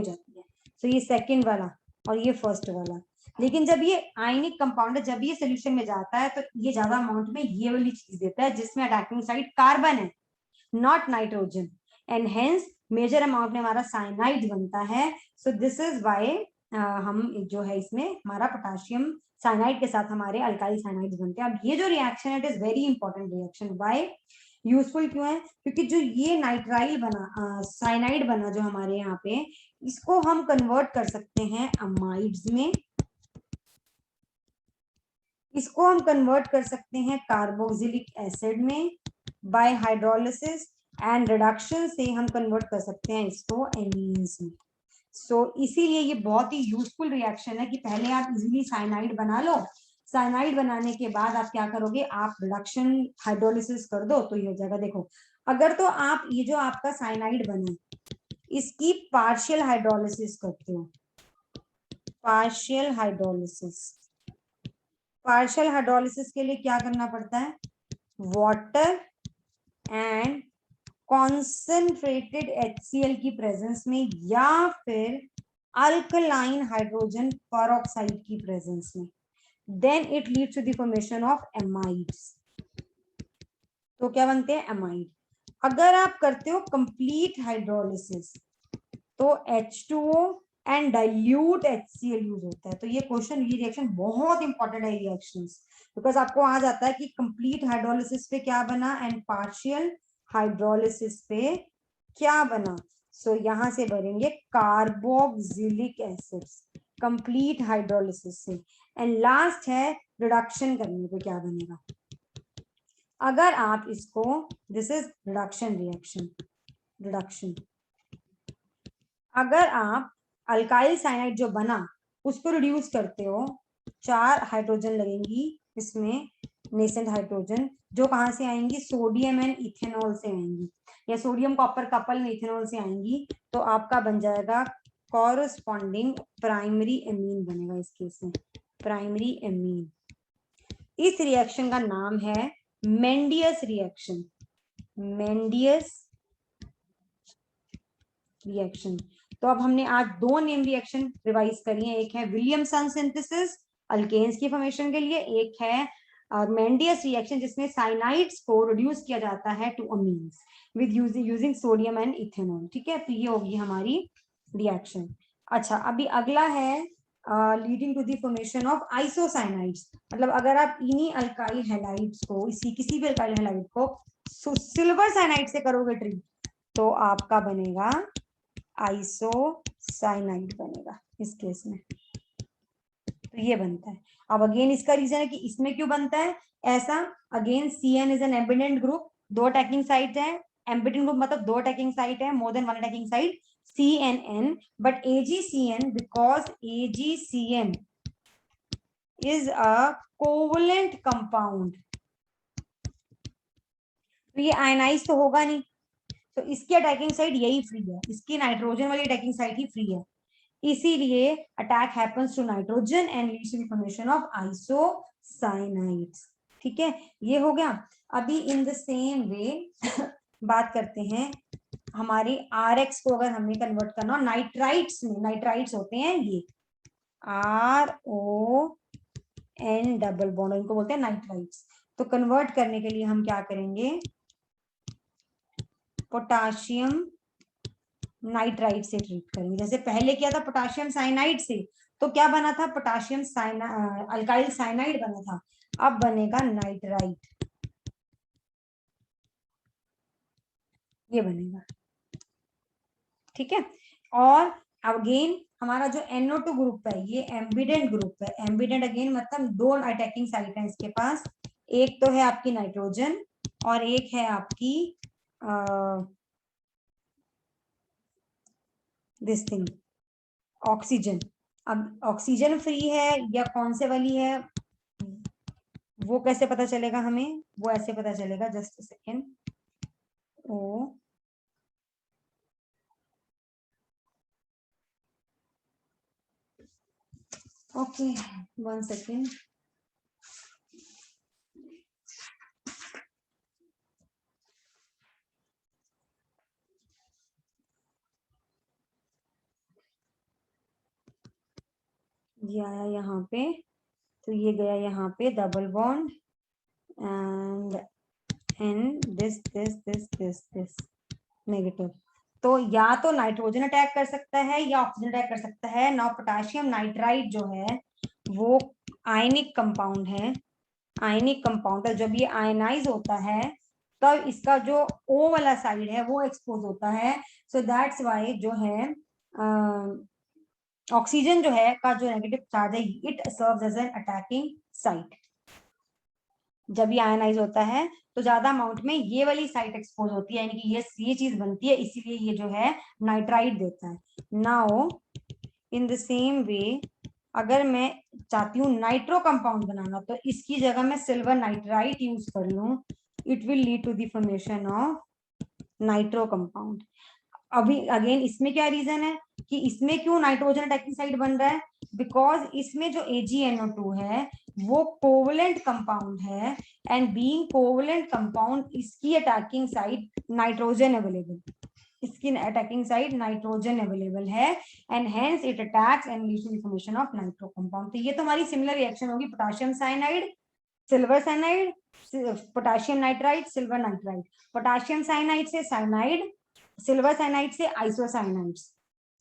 S1: जाती है। सो ये सेकंड वाला और ये फर्स्ट वाला। लेकिन जब ये आयनिक कंपाउंड है, जब ये सोल्यूशन में जाता है तो ये ज्यादा अमाउंट में ये वाली चीज देता है जिसमें अटैकिंग साइड कार्बन है, not nitrogen, and hence major amount में हमारा साइनाइड बनता है। सो दिस इज वाई हम जो है इसमें हमारा पोटाशियम साइनाइड के साथ हमारे अल्काइल साइनाइड बनते हैं। अब ये जो रिएक्शन है it is very important reaction. Why useful क्यों है, क्योंकि जो ये नाइट्राइल बना साइनाइड बना जो हमारे यहाँ पे, इसको हम कन्वर्ट कर सकते हैं अमाइड्स में, इसको हम कन्वर्ट कर सकते हैं कार्बोक्सिलिक एसिड में बाय हाइड्रोलिसिस, एंड रिडक्शन से हम कन्वर्ट कर सकते हैं इसको एमीन्स में। सो इसीलिए ये बहुत ही यूजफुल रिएक्शन है कि पहले आप इजीली साइनाइड बना लो, साइनाइड बनाने के बाद आप क्या करोगे, आप रिडक्शन हाइड्रोलिसिस कर दो तो ये हो जाएगा। देखो अगर तो आप ये जो आपका साइनाइड बना इसकी पार्शियल हाइड्रोलिसिस करते हो, पार्शियल हाइड्रोलिसिस, पार्शियल हाइड्रोलिसिस के लिए क्या करना पड़ता है, वाटर एंड कॉन्सेंट्रेटेड HCl की प्रेजेंस में या फिर अल्कलाइन हाइड्रोजन पेरोक्साइड की प्रेजेंस में, then it leads to the formation of amides. तो क्या बनते हैं, एमाइड। अगर आप करते हो कंप्लीट हाइड्रोलिसिस तो H2O and dilute HCl use होता है। तो ये क्वेश्चन, ये रिएक्शन बहुत इंपॉर्टेंट है रिएक्शंस, बिकॉज आपको आ जाता है कि कंप्लीट हाइड्रोलिसिस पे क्या बना एंड पार्शियल हाइड्रोलिसिस पे क्या बना। सो यहां से भरेंगे कार्बोक्सिलिक एसिड्स कंप्लीट हाइड्रोलिसिस से। एंड लास्ट है रिडक्शन करने पे क्या बनेगा। अगर आप इसको, this is reduction reaction, reduction, अगर आप अल्काइल साइनाइड जो बना उसको रिड्यूस करते हो, 4 हाइड्रोजन लगेंगी इसमें, नेसेंट हाइड्रोजन, जो कहां से आएंगी, सोडियम एंड इथेनॉल से आएंगी, या सोडियम कॉपर कपल में इथेनॉल से आएंगी। तो आपका बन जाएगा कॉरस्पॉन्डिंग प्राइमरी एमीन बनेगा इस केस में, प्राइमरी एमीन। इस रिएक्शन का नाम है मेंडियस रिएक्शन, मेंडियस रिएक्शन। तो अब हमने आज 2 नेम रिएक्शन रिवाइज करी है, एक है विलियमसन सिंथेसिस अल्केन्स की फॉर्मेशन के लिए, एक है मेंडियस रिएक्शन जिसमें साइनाइड्स को रिड्यूस किया जाता है to amines with using sodium and ethanol. ठीक है, तो ये होगी हमारी रिएक्शन। अच्छा, अभी अगला है leading to the formation of isocyanides. मतलब अगर आप इन्हीं अल्काइल हैलाइड्स को, इसी किसी भी अल्काइल हैलाइड को सिल्वर साइनाइड से करोगे ट्रीट, तो आपका बनेगा आइसोसाइनाइड बनेगा इस केस में। तो ये बनता है। अब अगेन इसका रीजन है कि इसमें क्यों बनता है ऐसा। Again CN is an ambient group, 2 attacking site है। एम्बिडेंट ग्रुप मतलब 2 अटैकिंग साइट है, more than 1 attacking site, CNN, but AgCN, because AgCN is a covalent compound, तो ये आयनाइज तो होगा नहीं, तो इसकी अटैकिंग साइड यही फ्री है, इसकी नाइट्रोजन वाली अटैकिंग साइड ही फ्री है, इसीलिए attack happens to nitrogen and leads to the formation of isocyanides. ठीक है, ये हो गया। अभी इन द सेम वे बात करते हैं हमारे RX को अगर हमें कन्वर्ट करना हो नाइट्राइट्स में, नाइट्राइट्स होते हैं ये RON डबल बॉन्ड, इनको बोलते हैं नाइट्राइट्स। तो कन्वर्ट करने के लिए हम क्या करेंगे, पोटाशियम नाइट्राइट से ट्रीट करेंगे। जैसे पहले किया था पोटाशियम साइनाइड से, तो क्या बना था, पोटाशियम अल्काइल साइनाइड बना था, अब बनेगा नाइट्राइट, ये बनेगा। ठीक है, और अगेन हमारा जो NO2 ग्रुप है ये एम्बिडेंट ग्रुप है। एम्बिडेंट अगेन मतलब 2 अटैकिंग साइट है इसके पास, एक तो है आपकी नाइट्रोजन और एक है आपकी दिस थिंग ऑक्सीजन। अब ऑक्सीजन फ्री है या कौन से वाली है वो कैसे पता चलेगा हमें, वो ऐसे पता चलेगा, just a second. Oh okay, 1 second. ये आया यहाँ पे, तो ये गया यहाँ पे double bond and this negative. तो या तो नाइट्रोजन अटैक कर सकता है या ऑक्सीजन अटैक कर सकता है। नाउ पोटाशियम नाइट्राइट जो है वो आयनिक कंपाउंड है, आयनिक कंपाउंड है। जब ये आयनाइज होता है तब इसका जो O वाला साइड है वो एक्सपोज होता है। सो दैट्स वाई जो है ऑक्सीजन जो है का जो नेगेटिव चार्ज है it serves as an attacking site. जब ये आयनाइज होता है तो ज्यादा अमाउंट में ये वाली साइट एक्सपोज होती है, यानी कि ये चीज बनती है, इसीलिए ये जो है नाइट्राइट देता है। Now in the same way अगर मैं चाहती हूँ नाइट्रो कंपाउंड बनाना, तो इसकी जगह मैं सिल्वर नाइट्राइट यूज कर लूं, it will lead to the formation of nitro compound. अभी अगेन इसमें क्या रीजन है कि इसमें क्यों नाइट्रोजन अटैकिंग साइट बन रहा है, बिकॉज इसमें जो AgNO2 है वो कोवलेंट कंपाउंड है, एंड बीइंग कोवलेंट कंपाउंड इसकी अटैकिंग साइट नाइट्रोजन अवेलेबल, इसकी अटैकिंग साइड नाइट्रोजन अवेलेबल है, and hence it attacks and leads to formation of nitro compound. तो ये तो हमारी सिमिलर रिएक्शन होगी, potassium cyanide silver cyanide, potassium nitride silver nitride, potassium cyanide से cyanide, silver cyanide से isocyanides.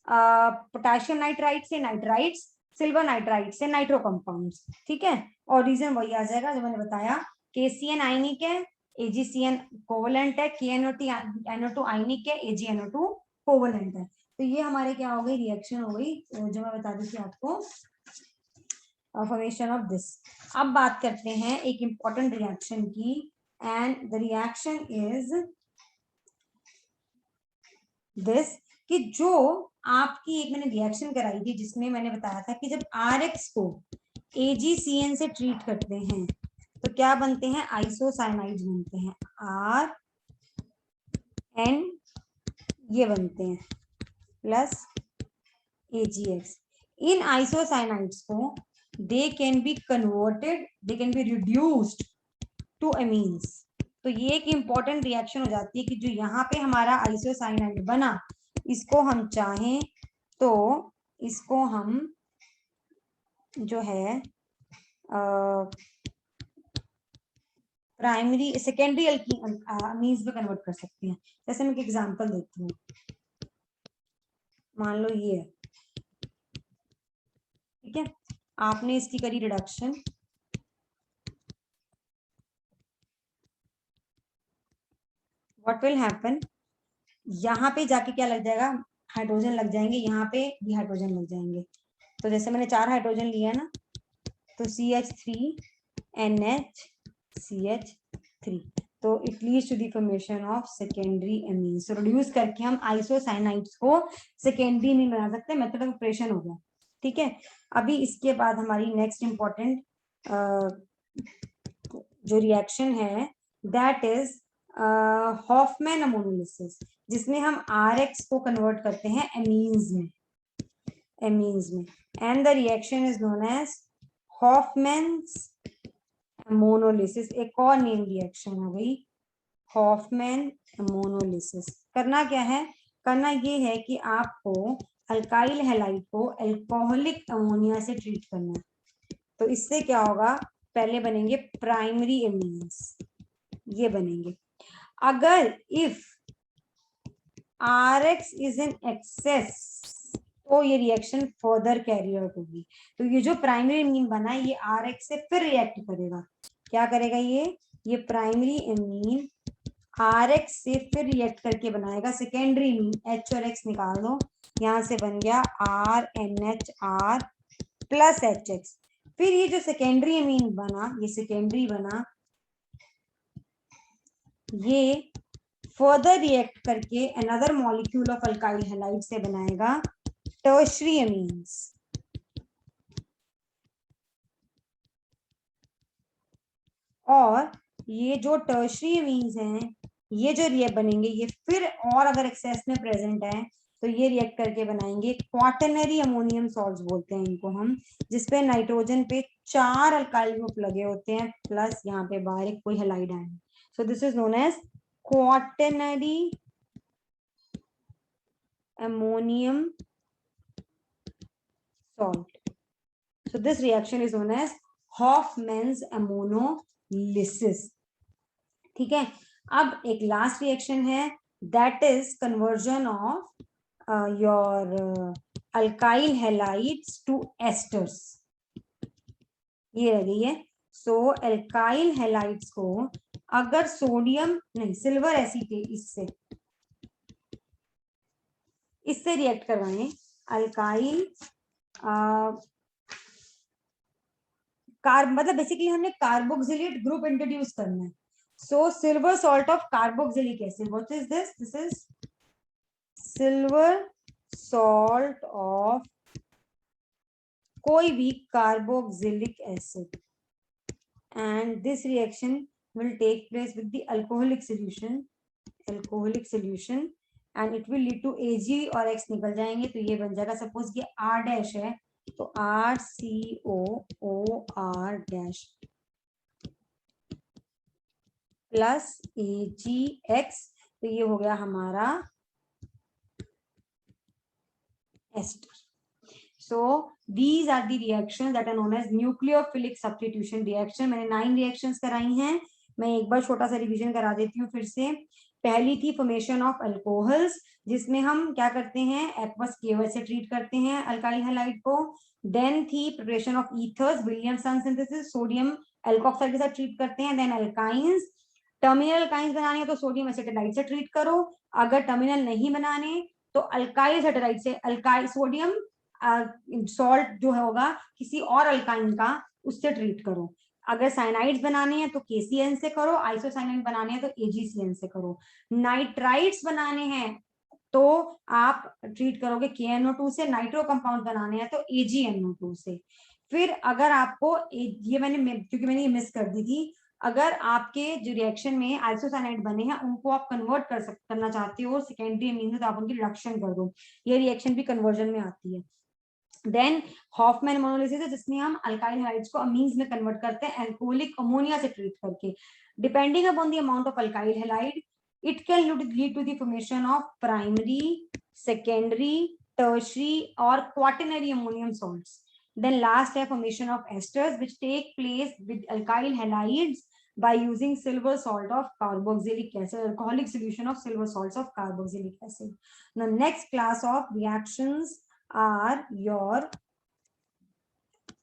S1: Potassium nitrite से nitrites, silver nitrite से nitro compounds, ठीक है। और रीजन वही आ जाएगा जो मैंने बताया, KCN आयनिक है, AgCN कोवलेंट है, KNO2 आयनिक है, AgNO2 कोवलेंट है। तो ये हमारे क्या हो गई, रिएक्शन हो गई जो मैं बता दी थी आपको, फॉर्मेशन ऑफ दिस। अब बात करते हैं एक इंपॉर्टेंट रिएक्शन की, and the reaction is this, कि जो आपकी एक मैंने रिएक्शन कराई थी जिसमें मैंने बताया था कि जब RX को AgCN से ट्रीट करते हैं तो क्या बनते हैं, आइसोसाइनाइड्स बनते हैं, RN ये बनते हैं प्लस AgX। इन आइसोसाइनाइड्स को they can be converted, they can be reduced to amines. तो ये एक इंपॉर्टेंट रिएक्शन हो जाती है कि जो यहाँ पे हमारा आइसोसाइनाइड बना, इसको हम चाहें तो इसको हम जो है प्राइमरी सेकेंडरी अमीन्स में कन्वर्ट कर सकते हैं। जैसे मैं एक एग्जांपल देती हूँ, मान लो ये है, ठीक है, आपने इसकी करी रिडक्शन, व्हाट विल हैपन, यहाँ पे जाके क्या लग जाएगा, हाइड्रोजन लग जाएंगे, यहाँ पे भी हाइड्रोजन लग जाएंगे। तो जैसे मैंने 4 हाइड्रोजन लिया ना, तो CH3NHCH3, तो it leads to the formation of secondary amines. तो रिड्यूस करके हम आइसोसाइनाइड्स को सेकेंडरी एमीन बना सकते हैं, मेथड ऑफ ऑपरेशन हो गया, ठीक है। अभी इसके बाद हमारी नेक्स्ट इंपॉर्टेंट जो रिएक्शन है दैट इज हॉफमैन अमोनोलिसिस, जिसमें हम RX को कन्वर्ट करते हैं एमीन्स में, and the reaction is known as Hofmann's ammonolysis. एक और नेम रिएक्शन हो गई हॉफमैन अमोनोलिसिस। करना क्या है, करना ये है कि आपको अल्काइल हैलाइड को अल्कोहलिक अमोनिया से ट्रीट करना है। तो इससे क्या होगा, पहले बनेंगे प्राइमरी एमीन्स, ये बनेंगे। अगर if RX is in excess तो ये रिएक्शन फर्दर कैरी आउट होगी। तो ये जो प्राइमरी एमीन बना है ये RX से फिर रिएक्ट करेगा, क्या करेगा, ये प्राइमरी एमीन RX से फिर रिएक्ट करके बनाएगा सेकेंडरी एमीन, H और X निकाल दो, यहां से बन गया RNHR प्लस HX। फिर ये जो सेकेंडरी एमीन बना, ये सेकेंडरी बना, ये फर्दर रिएक्ट करके another molecule of alkyl halide से बनाएगा टर्शरी एमीन्स। और ये जो टर्शरी एमीन्स हैं, ये जो बनेंगे, ये फिर और अगर एक्सेस में प्रेजेंट है तो ये रिएक्ट करके बनाएंगे क्वाटरनरी अमोनियम सॉल्ट्स बोलते हैं इनको हम, जिसपे नाइट्रोजन पे 4 अल्काइल ग्रुप लगे होते हैं प्लस यहाँ पे बाहर एक कोई halide ion. So this is known as quaternary ammonium salt. So this reaction is known as Hofmann's ammonolysis. ठीक है, अब एक लास्ट रिएक्शन है that is conversion of your alkyl halides to esters, ये रह गई है। सो अल्काइल हैलाइड्स को अगर सोडियम नहीं सिल्वर एसिटेट इससे रिएक्ट करवाएं, अल्काइल मतलब बेसिकली हमने कार्बोक्सिलेट ग्रुप इंट्रोड्यूस करना है। So silver salt of carboxylic acid, what is this, this is silver salt of कोई भी carboxylic acid, and this reaction will take place with the alcoholic solution and it will lead to Ag और X निकल जाएंगे। तो ये बन जाएगा, suppose ये R डैश है तो RCOOR डैश प्लस AgX, तो ये हो गया हमारा ester. So these are the reactions that are known as nucleophilic substitution reaction. मैंने 9 reactions कराई हैं मैं एक बार छोटा सा रिवीजन करा देती हूँ फिर से। पहली थी फॉर्मेशन ऑफ अल्कोहल्स, जिसमें हम क्या करते हैं, एक्वस केओएच से ट्रीट करते हैं अल्काइल हैलाइड को। देन थी preparation of ethers, Williamson synthesis, sodium alkoxide के साथ ट्रीट करते हैं। देन अल्काइंस, टर्मिनल अल्काइंस बनाने हैं तो सोडियम एसिटाइड से ट्रीट करो, अगर टर्मिनल नहीं बनाने तो अल्काइल एसिटाइड से, अल्काइल सोडियम सॉल्ट जो होगा किसी और अल्काइन का, उससे ट्रीट करो। अगर साइनाइड्स बनाने हैं तो केसीएन से करो, आइसोसाइनाइड बनाने हैं तो एजीसीएन से करो। नाइट्राइड्स बनाने हैं तो आप ट्रीट करोगे KNO2 से, नाइट्रो कंपाउंड बनाने हैं तो AgNO2 से। फिर अगर आपको ये क्योंकि मैंने ये मिस कर दी थी, अगर आपके जो रिएक्शन में आइसोसाइनाइड बने हैं उनको आप कन्वर्ट करना चाहते हो सेकेंडरी अमीन में, तो आप उनकी रिडक्शन कर दो, ये रिएक्शन भी कन्वर्जन में आती है। देन हॉफमैन मोनोलिसिस है, जिसमें हम अल्काइल हैलाइड्स को अमीन्स में कन्वर्ट करते हैं अल्कोहलिक अमोनिया से ट्रीट करके। Depending upon the amount of alkyl halide, it can lead to the formation of primary, secondary, tertiary और quaternary ammonium salts. then last है formation of esters which take place with alkyl halides by using silver salt of carboxylic acid, alcoholic solution of silver salts of carboxylic acid. The next class of reactions are your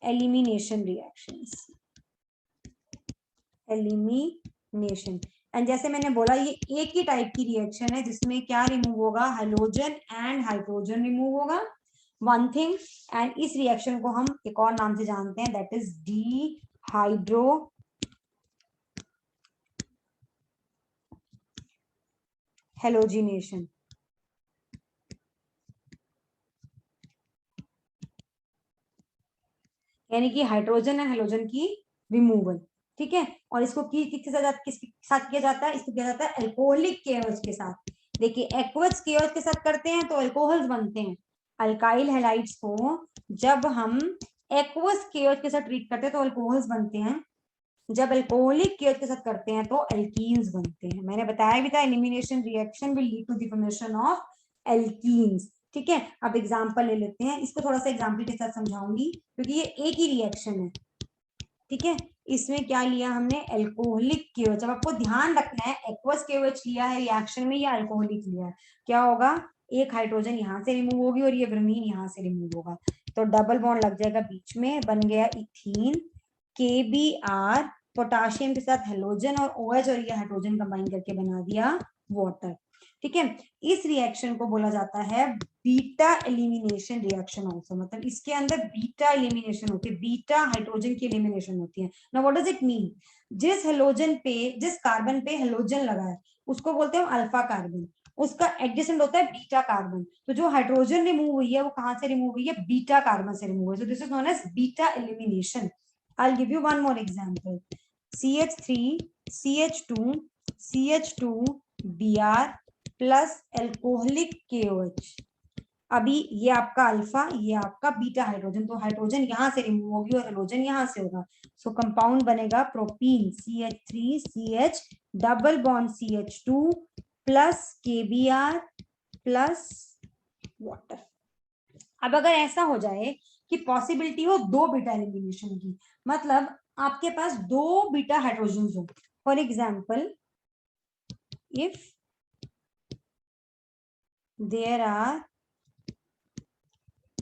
S1: elimination reactions. Elimination, and जैसे मैंने बोला ये एक ही type की reaction है जिसमें क्या remove होगा, हाइड्रोजन एंड हाइड्रोजन रिमूव होगा, वन थिंग। एंड इस रिएक्शन को हम एक और नाम से जानते हैं, दैट इज डिहाइड्रो हेलोजिनेशन। यानी कि हाइड्रोजन एंड हेलोजन की रिमूवल, ठीक है। और इसको किसके साथ किया जाता है, इसको किया जाता है अल्कोहलिक केओएच के साथ। देखिए एक्वस केओएच के साथ करते हैं तो अल्कोहल्स बनते हैं, अल्काइल हैलाइड्स को जब हम एक्वस केओएच के साथ ट्रीट करते हैं तो अल्कोहल्स बनते हैं, जब अल्कोहलिक केओएच के साथ करते हैं तो अल्कीन्स बनते हैं। मैंने बताया भी था elimination reaction will lead to the formation of alkenes, ठीक है। अब एग्जांपल ले लेते हैं, इसको थोड़ा सा एग्जांपल के साथ समझाऊंगी क्योंकि ये एक ही रिएक्शन है, ठीक है। इसमें क्या लिया हमने, अल्कोहलिक केओएच। अब आपको ध्यान रखना है एक्वस केओएच लिया है रिएक्शन में या अल्कोहलिक लिया है, क्या होगा, एक हाइड्रोजन यहाँ से रिमूव होगी और ये ब्रोमीन यहाँ से रिमूव होगा, तो डबल बॉन्ड लग जाएगा बीच में, बन गया इथीन, KBr, पोटाशियम के साथ हेलोजन और OH और ये हाइड्रोजन कंबाइन करके बना दिया वाटर, ठीक है। इस रिएक्शन को बोला जाता है बीटा एलिमिनेशन रिएक्शन ऑल्सो, मतलब इसके अंदर बीटा एलिमिनेशन होती है, बीटा हाइड्रोजन की एलिमिनेशन होती है। Now what does it mean, जिस हेलोजन पे, जिस कार्बन पे हेलोजन लगा है उसको बोलते हैं अल्फा कार्बन, उसका एडजेसेंट होता है बीटा कार्बन, तो जो हाइड्रोजन रिमूव हुई है वो कहां से रिमूव हुई है, बीटा कार्बन से रिमूव हुई, so this is known as beta elimination. I'll give you one more example. CH3, CH2, CH2, Br plus alcoholic KOH। अभी ये आपका अल्फा, ये आपका बीटा हाइड्रोजन, तो हाइड्रोजन यहां से रिमूव होगी और हाइड्रोजन यहां से होगा, सो कंपाउंड बनेगा propene CH3CH double bond CH2 plus KBr plus water. अब अगर ऐसा हो जाए कि पॉसिबिलिटी हो दो बीटा एलिमिनेशन की, मतलब आपके पास दो बीटा हाइड्रोजन हो, for example if there are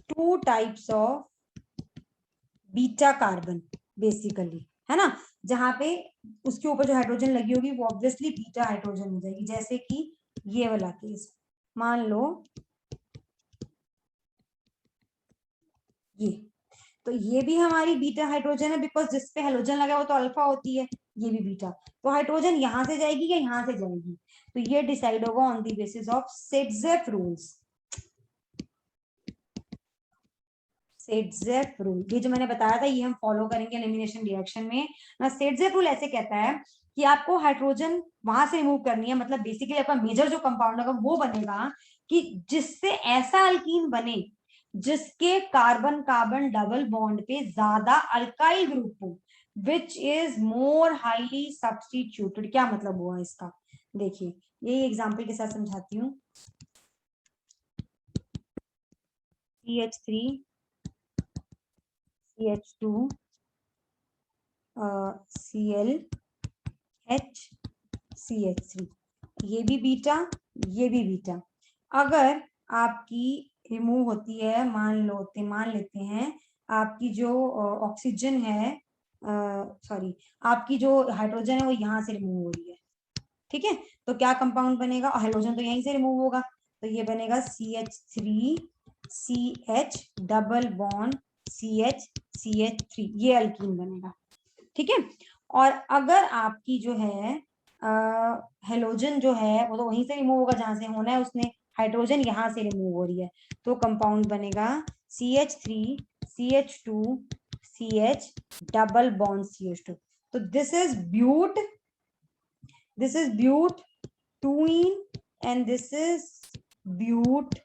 S1: two types of beta carbon basically, है ना, जहां पे उसके ऊपर जो हाइड्रोजन लगी होगी वो ऑब्वियसली बीटा हाइड्रोजन हो जाएगी, जैसे कि ये वाला केस, मान लो ये, तो ये भी हमारी बीटा हाइड्रोजन है बिकॉज जिसपे हाइड्रोजन लगा वो तो अल्फा होती है, ये भी बीटा, तो हाइड्रोजन यहां से जाएगी या यहां से जाएगी, तो ये डिसाइड होगा on the basis of Saytzeff rules. Saytzeff rule, ये जो मैंने बताया था ये हम फॉलो करेंगे एलिमिनेशन रिएक्शन में ना। सेट्जेफ रूल ऐसे कहता है कि आपको हाइड्रोजन वहां से रिमूव करनी है, मतलब बेसिकली आपका मेजर जो कंपाउंड होगा वो बनेगा कि जिससे ऐसा अल्कीन बने जिसके कार्बन कार्बन डबल बॉन्ड पे ज्यादा अल्काइल ग्रुप हो, which is more highly substituted. क्या मतलब हुआ इसका, देखिए यही एग्जाम्पल के साथ समझाती हूँ। CH3 CH2 Cl HCH3, ये भी बीटा, ये भी बीटा। अगर आपकी रिमूव होती है, मान लेते हैं आपकी जो ऑक्सीजन है, सॉरी, आपकी जो हाइड्रोजन है वो यहाँ से रिमूव हो रही है, ठीक है, तो क्या कंपाउंड बनेगा? हाइड्रोजन तो यहीं से रिमूव होगा, तो ये बनेगा CH3CH डबल बॉन्ड CH3, ये अल्कीन बनेगा, ठीक है। और अगर आपकी जो है हेलोजन जो है वो तो वहीं से रिमूव होगा जहां से होना है उसने, हाइड्रोजन यहाँ से रिमूव हो रही है, तो कंपाउंड बनेगा CH3CH2CH डबल बॉन्ड CH2। तो this is bute 2ene and this is bute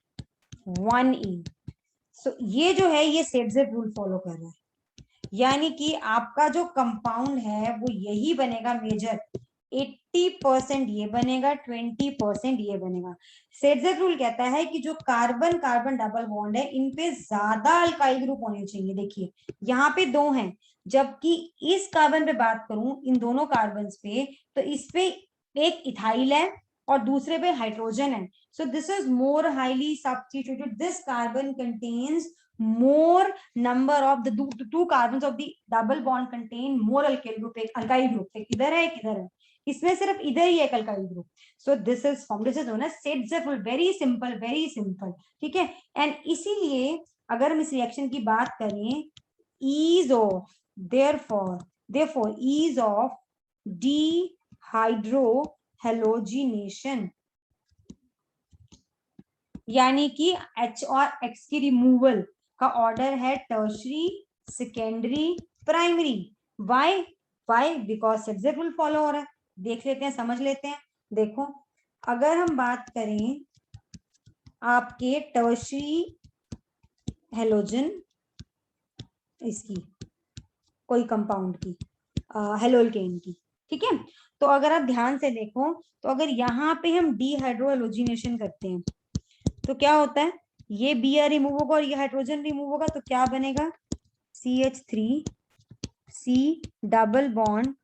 S1: 1e। So ये जो है ये सेडजेट रूल फॉलो कर रहा है, यानी कि आपका जो कंपाउंड है वो यही बनेगा मेजर, 80% ये बनेगा, 20% ये बनेगा। सेडजेट रूल कहता है कि जो कार्बन कार्बन डबल बॉन्ड है इन पे ज्यादा अल्काइल ग्रुप होने चाहिए। देखिए यहाँ पे 2 हैं, जबकि इस कार्बन पे बात करूं, इन दोनों कार्बन पे, तो इस पे एक इथाइल है और दूसरे पे हाइड्रोजन है। सो this is more highly substituted, this carbon contains more number of the two carbons of the double bond contain more alkyl group, एक alkyl group, एक इधर है एक इधर है, इसमें सिर्फ इधर ही एक alkyl group। so this is formed, this is known as Sedgwick rule, very simple, ठीक है। एंड इसीलिए अगर हम इस रिएक्शन की बात करें, ease of therefore ease of dehydrohalogenation, यानी कि H और X की रिमूवल का ऑर्डर है tertiary, secondary, primary. Why because Saytzeff rule follow हो रहा है। देख लेते हैं, समझ लेते हैं। देखो अगर हम बात करें आपके टर्शरी हेलोजन, इसकी कोई कंपाउंड की, हेलोल्केन की, ठीक है, तो अगर आप ध्यान से देखो तो अगर यहाँ पे हम डीहाइड्रोहेलोजिनेशन करते हैं तो क्या होता है, ये Br रिमूव होगा और ये हाइड्रोजन रिमूव होगा, तो क्या बनेगा CH3C डबल बॉन्ड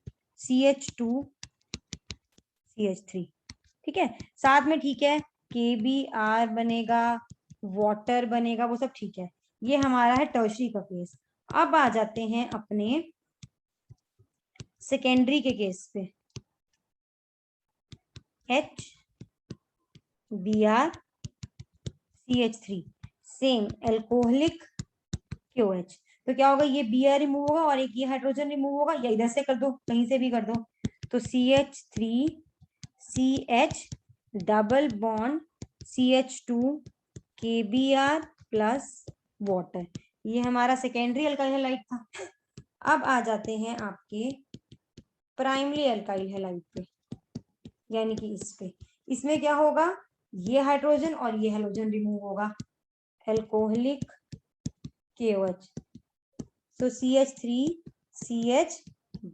S1: CH2CH3, ठीक है। साथ में ठीक है KBr बनेगा, वाटर बनेगा, वो सब ठीक है। ये हमारा है टर्शरी का केस। अब आ जाते हैं अपने सेकेंडरी के केस पे, HBr CH3 same alcoholic QH, तो क्या होगा, ये Br रिमूव होगा और एक ये हाइड्रोजन रिमूव होगा, या इधर से कर दो, कहीं से भी कर दो, तो CH3CH double bond CH2 KBr plus water, ये हमारा सेकेंडरी अल्काइल हैलाइड था। अब आ जाते हैं आपके प्राइमरी अल्काइल हैलाइड पे, यानी कि इस पे, इसमें क्या होगा, ये हाइड्रोजन और ये हाइड्रोजन रिमूव होगा, alcoholic KOH, so CH3CH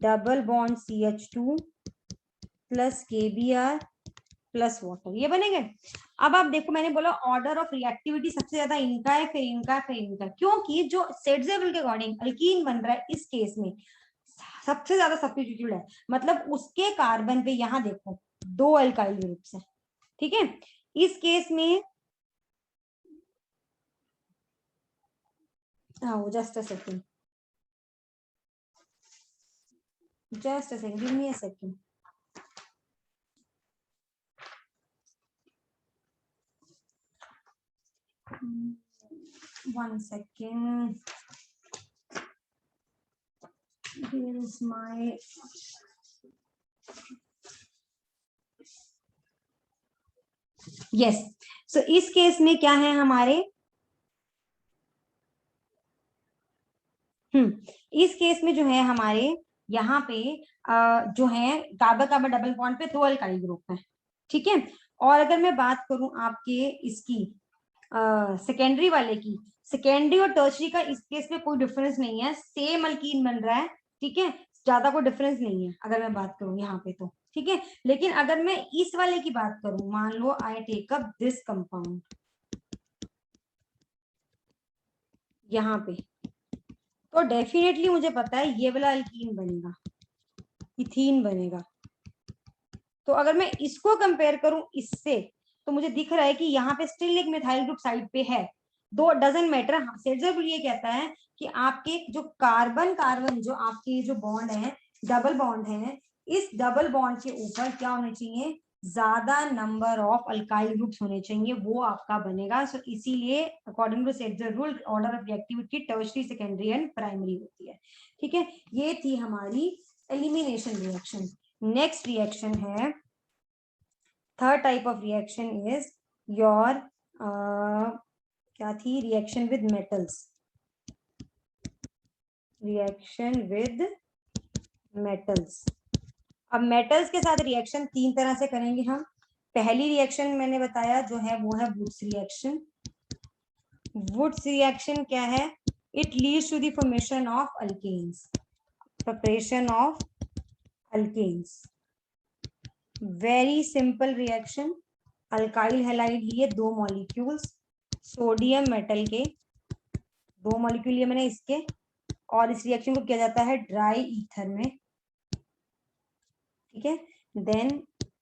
S1: double bond CH2 plus KBr plus water, ये बनेंगे। अब आप देखो मैंने बोला ऑर्डर ऑफ रिएक्टिविटी सबसे ज्यादा इनका है, फिर इनका, फिर इनका, क्योंकि जो सेडजेट रूल के अकॉर्डिंग अल्कीन बन रहा है इस केस में सबसे ज्यादा सब्स्टिट्यूटेड है, मतलब उसके कार्बन पे यहाँ देखो 2 अल्काइल ग्रुप्स है, ठीक है। इस केस में just a second, give me a second. One second. Here is my yes. So इस केस में क्या है हमारे, इस केस में जो है हमारे यहाँ पे जो है कार्बन कार्बन डबल बॉन्ड पे 2 अल्काइल ग्रुप है, ठीक है। और अगर मैं बात करूं आपके इसकी सेकेंडरी वाले की, सेकेंडरी और टर्शरी का इस केस में कोई डिफरेंस नहीं है, सेम अल्कीन बन रहा है, ठीक है, ज्यादा कोई डिफरेंस नहीं है अगर मैं बात करूं यहाँ पे तो, ठीक है। लेकिन अगर मैं इस वाले की बात करूं, मान लो I take up this compound यहाँ पे, तो डेफिनेटली मुझे पता है ये वाला अल्कीन बनेगा, इथीन बनेगा, तो अगर मैं इसको कंपेयर करूं इससे, तो मुझे दिख रहा है कि यहाँ पे स्टिल एक मिथाइल ग्रुप साइड पे है। दो डजंट मैटर, सेल्जर रूल ये कहता है कि आपके जो कार्बन कार्बन जो आपके जो बॉन्ड है, डबल बॉन्ड है, इस डबल बॉन्ड के ऊपर क्या होने चाहिए, ज्यादा नंबर ऑफ अल्काइल ग्रुप्स होने चाहिए, वो आपका बनेगा। सो इसीलिए according to Saytzeff rule order of reactivity tertiary, secondary and primary होती है। ठीक है, ये थी हमारी एलिमिनेशन रिएक्शन। नेक्स्ट रिएक्शन है, third type of reaction is your क्या थी, reaction with metals. Reaction with metals. अब मेटल्स के साथ रिएक्शन तीन तरह से करेंगे हम। पहली रिएक्शन मैंने बताया जो है वो है वुड्स रिएक्शन। वुड्स रिएक्शन क्या है, it leads to the formation of alkanes, preparation of alkanes. Very simple reaction. Alkyl halide लिए दो मॉलिक्यूल्स, सोडियम मेटल के दो मॉलिक्यूल लिए मैंने इसके, और इस रिएक्शन को किया जाता है ड्राई ईथर में। ठीक है, देन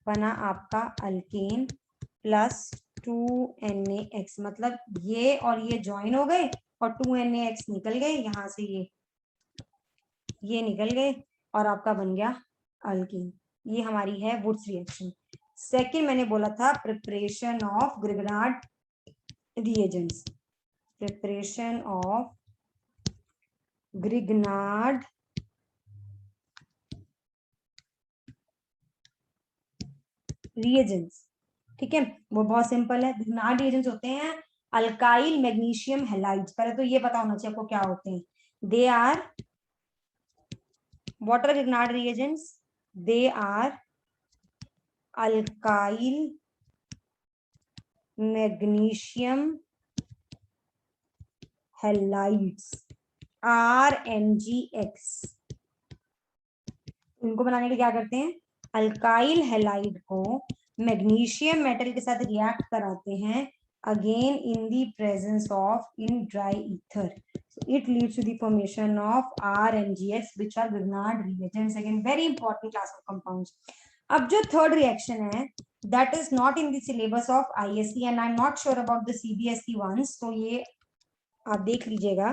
S1: बना आपका अल्केन प्लस 2NaX, मतलब ये और ये ज्वाइन हो गए और 2NaX निकल गए, यहां से ये निकल गए और आपका बन गया अल्कीन। ये हमारी है वुड्स रिएक्शन। सेकंड मैंने बोला था preparation of Grignard reagents. Preparation of Grignard reagents. ठीक है, वो बहुत सिंपल है। ग्रिग्नार्ड रिएजेंट्स होते हैं अल्काइल मैग्नीशियम हैलाइड्स। पहले तो ये पता होना चाहिए आपको क्या होते हैं। They are, what are Grignard reagents? They are alkyl magnesium halides, RMgX। इनको बनाने के लिए क्या करते हैं, अल्काइल हैलाइड को मैग्नीशियम मेटल के साथ रिएक्ट कराते हैं, again in the presence of in dry ether. So it leads to the formation of RMgX, which are Grignard reagents. Again, very important class of compounds. अब जो third reaction है, that is not in the syllabus of ISC and I'm not sure about the CBSE ones. तो ये आप देख लीजिएगा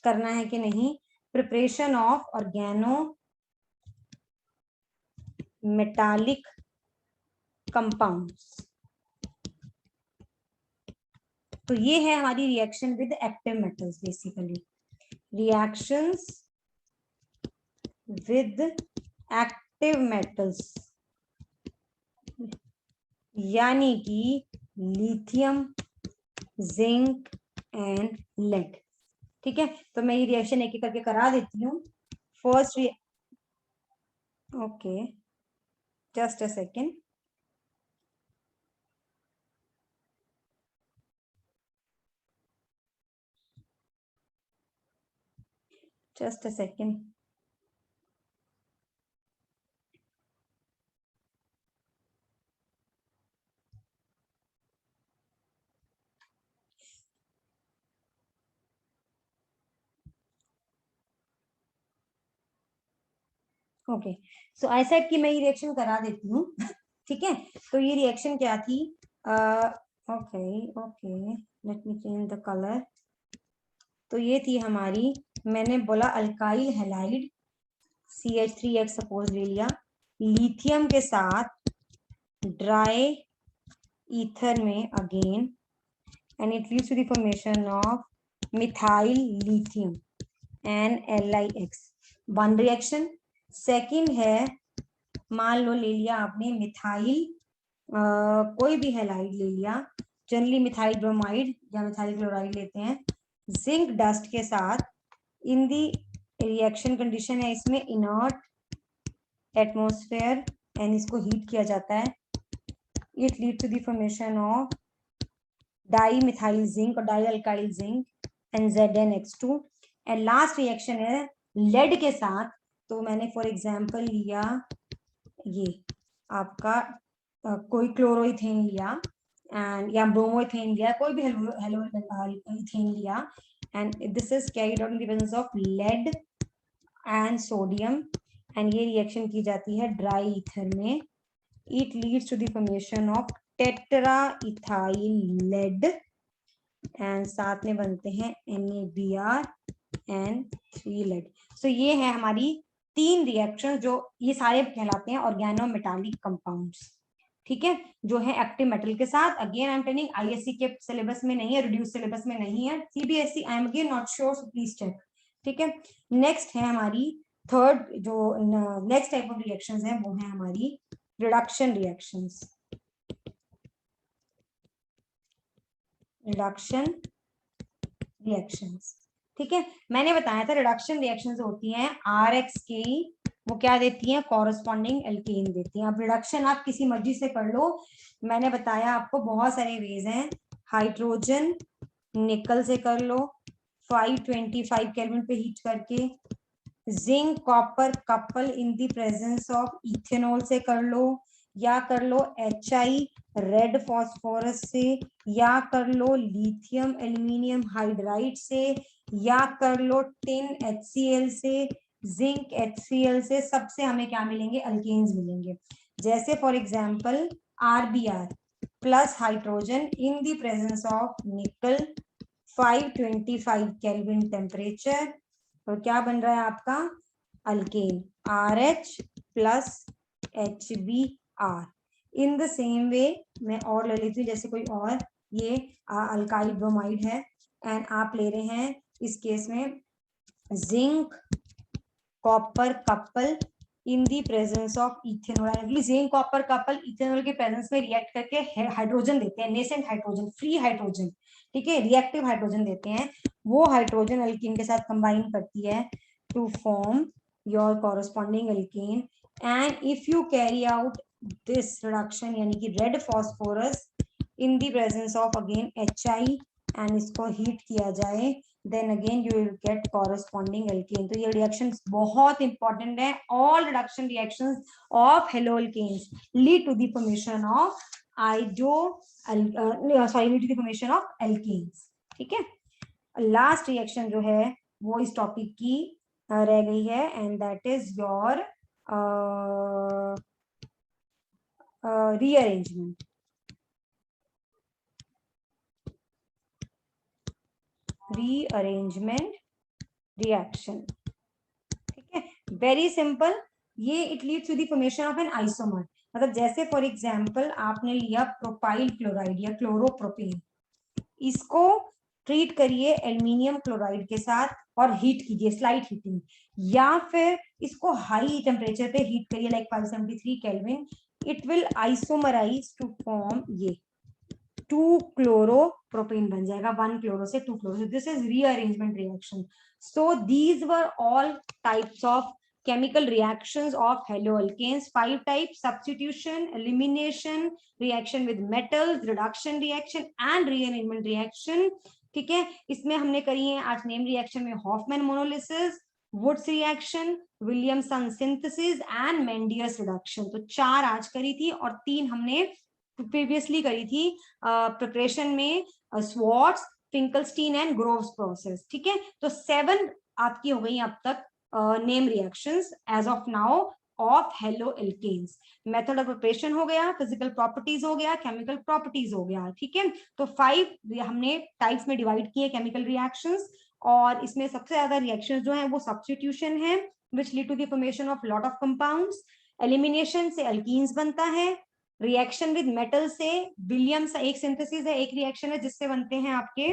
S1: करना है कि नहीं। Preparation of organometallic compounds. तो ये है हमारी reaction with active metals. Basically reactions with active metals यानी कि लिथियम, जिंक एंड लेड। ठीक है, तो मैं ये रिएक्शन एक एक करके करा देती हूँ। First okay, just a second. Just a second. Okay, so I said कि मैं ये रिएक्शन करा देती हूँ। ठीक है, तो ये रिएक्शन क्या थी, okay okay, let me change the colour. तो ये थी हमारी, मैंने बोला अल्काइल हैलाइड CH3X सपोज ले लिया, लिथियम के साथ ड्राई ईथर में again, and it leads to the formation of methyl lithium NLiX, one reaction. Second है, मान लो ले लिया आपने मिथाइल कोई भी हैलाइड ले लिया, जनरली मिथाइल ब्रोमाइड या मिथाइल क्लोराइड लेते हैं, जिंक डस्ट के साथ इन दी रिएक्शन कंडीशन है इसमें इनर्ट एटमॉस्फेयर, एंड इसको हीट किया जाता है। It lead to the formation of dimethyl zinc और dialkyl zinc and ZnX2। And last reaction है लेड के साथ। तो मैंने फॉर एग्जांपल लिया ये आपका कोई क्लोरोइथेन लिया एंड या ब्रोमोइथेन लिया, कोई भी हेलोइथेन लिया, and this is carried out in the presence of lead and sodium एंड ये रिएक्शन की जाती है ड्राई ईथर में। It leads to the formation of tetraethyl lead and साथ में बनते हैं NaBr and 3 लेड। सो ये है हमारी 3 रिएक्शन, जो ये सारे कहलाते हैं ऑर्गेनोमेटालिक कंपाउंड्स, ठीक है, जो है एक्टिव मेटल के साथ। Again I am telling ISC के सिलेबस में नहीं है, रिड्यूस सिलेबस में नहीं है, CBSE I am again not sure, so please check, ठीक है। नेक्स्ट है हमारी थर्ड, जो नेक्स्ट टाइप ऑफ रिएक्शंस है वो है हमारी रिडक्शन रिएक्शंस। रिडक्शन रिएक्शंस, ठीक है। मैंने बताया था रिडक्शन रिएक्शंस होती हैं RX वो क्या देती हैं, कॉरस्पॉन्डिंग एल्केन देती हैं। अब रिडक्शन आप किसी मर्जी से कर लो, मैंने बताया आपको बहुत सारे वेज हैं। हाइड्रोजन निकल से कर लो 525 केल्विन पे हीट करके, zinc copper couple in the presence of ethanol से कर लो, या कर लो HI रेड फॉस्फोरस से, या कर लो लिथियम एल्यूमिनियम हाइड्राइड से, या कर लो टिन HCl से, जिंक HCl से। सबसे हमें क्या मिलेंगे, अल्केन्स मिलेंगे। जैसे for example RBr plus hydrogen in the presence of निकल 525 केल्विन टेम्परेचर, और क्या बन रहा है आपका alkane RH plus HBr। In the same way मैं और ले लेती हूँ, जैसे कोई और, ये अल्काइल ब्रोमाइड है एंड आप ले रहे हैं इस केस में zinc copper couple in the presence of ethanol. Zinc copper couple ethanol के प्रेजेंस में रिएक्ट करके हाइड्रोजन देते हैं, नेसेंट हाइड्रोजन, फ्री हाइड्रोजन, ठीक है, रिएक्टिव हाइड्रोजन देते हैं। वो हाइड्रोजन अल्कीन के साथ कंबाइन करती है to form your corresponding alkene. And if you carry out this reduction, यानी कि red phosphorus in the presence of again HI, and इसको हीट किया जाए, then again you will get corresponding alkane। तो ये reactions बहुत important है। all reduction reactions of haloalkanes lead to the formation of lead to the formation of alkenes, ठीक है। Last reaction जो है वो इस टॉपिक की रह गई है, and that is your rearrangement. Rearrangement reaction, ठीक है, वेरी सिंपल। ये it leads to the formation of an isomer. मतलब जैसे फॉर एग्जांपल आपने लिया प्रोपाइल क्लोराइड या क्लोरोप्रोपेन, इसको ट्रीट करिए एल्युमिनियम क्लोराइड के साथ और हीट कीजिए, स्लाइट हीटिंग, या फिर इसको हाई टेम्परेचर पे हीट करिए like 573 kelvin. It will isomerise to form ये 2 क्लोरोप्रोपेन बन जाएगा, 1 क्लोरो से 2 chloro. This is rearrangement reaction. So these were all types of chemical reactions of haloalkanes, 5 types: substitution, elimination, reaction with metals, reduction reaction and rearrangement reaction, ठीक है। इसमें हमने करी है आज नेम रिएक्शन में Hofmann ammonolysis, Wurtz reaction, Williamson synthesis and Mendius reduction. तो 4 आज करी थी और 3 हमने प्रीवियसली करी थी प्रिपरेशन में, Swarts, Finkelstein and Groves process, ठीक है। तो 7 आपकी हो गई अब तक name reactions as of now of haloalkanes. Method of preparation हो गया, फिजिकल प्रॉपर्टीज हो गया, केमिकल प्रॉपर्टीज हो गया, ठीक है। तो 5 हमने टाइप्स में डिवाइड किए केमिकल रिएक्शंस, और इसमें सबसे ज्यादा रिएक्शंस जो हैं वो सब्स्टिट्यूशन है which lead to the formation of lot of compounds, elimination से अल्कीन्स बनता है, रिएक्शन विद मेटल से विलियम एक सिंथेसिस है, एक रिएक्शन है जिससे बनते हैं आपके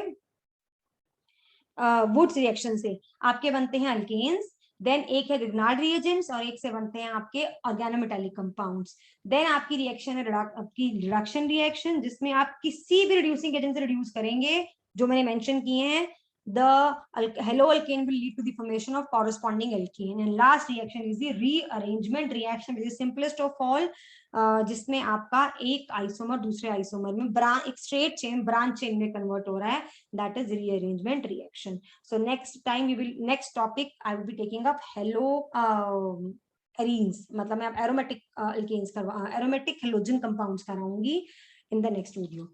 S1: वुड्स रिएक्शन से आपके बनते हैं अल्केन्स। देन एक है रिग्नार्ड रिएजेंट्स और एक से बनते हैं आपके ऑर्गेनोमेटालिक कंपाउंड्स। देन आपकी रिएक्शन है आपकी रिडक्शन रिएक्शन, जिसमें आप किसी भी रिड्यूसिंग एजेंट से रिड्यूस करेंगे जो मैंने मेंशन किए हैं। The haloalkane will lead to the formation of corresponding alkane, and last reaction is the rearrangement reaction, which is simplest of all, जिसमें आपका एक आइसोमर दूसरे आइसोमर में एक स्ट्रेट चेन ब्रांच चेन में कन्वर्ट हो रहा है, that is rearrangement reaction. So next time next topic I will be taking up arenes, मतलब मैं aromatic alkanes aromatic halogen compounds कराऊंगी in the next video.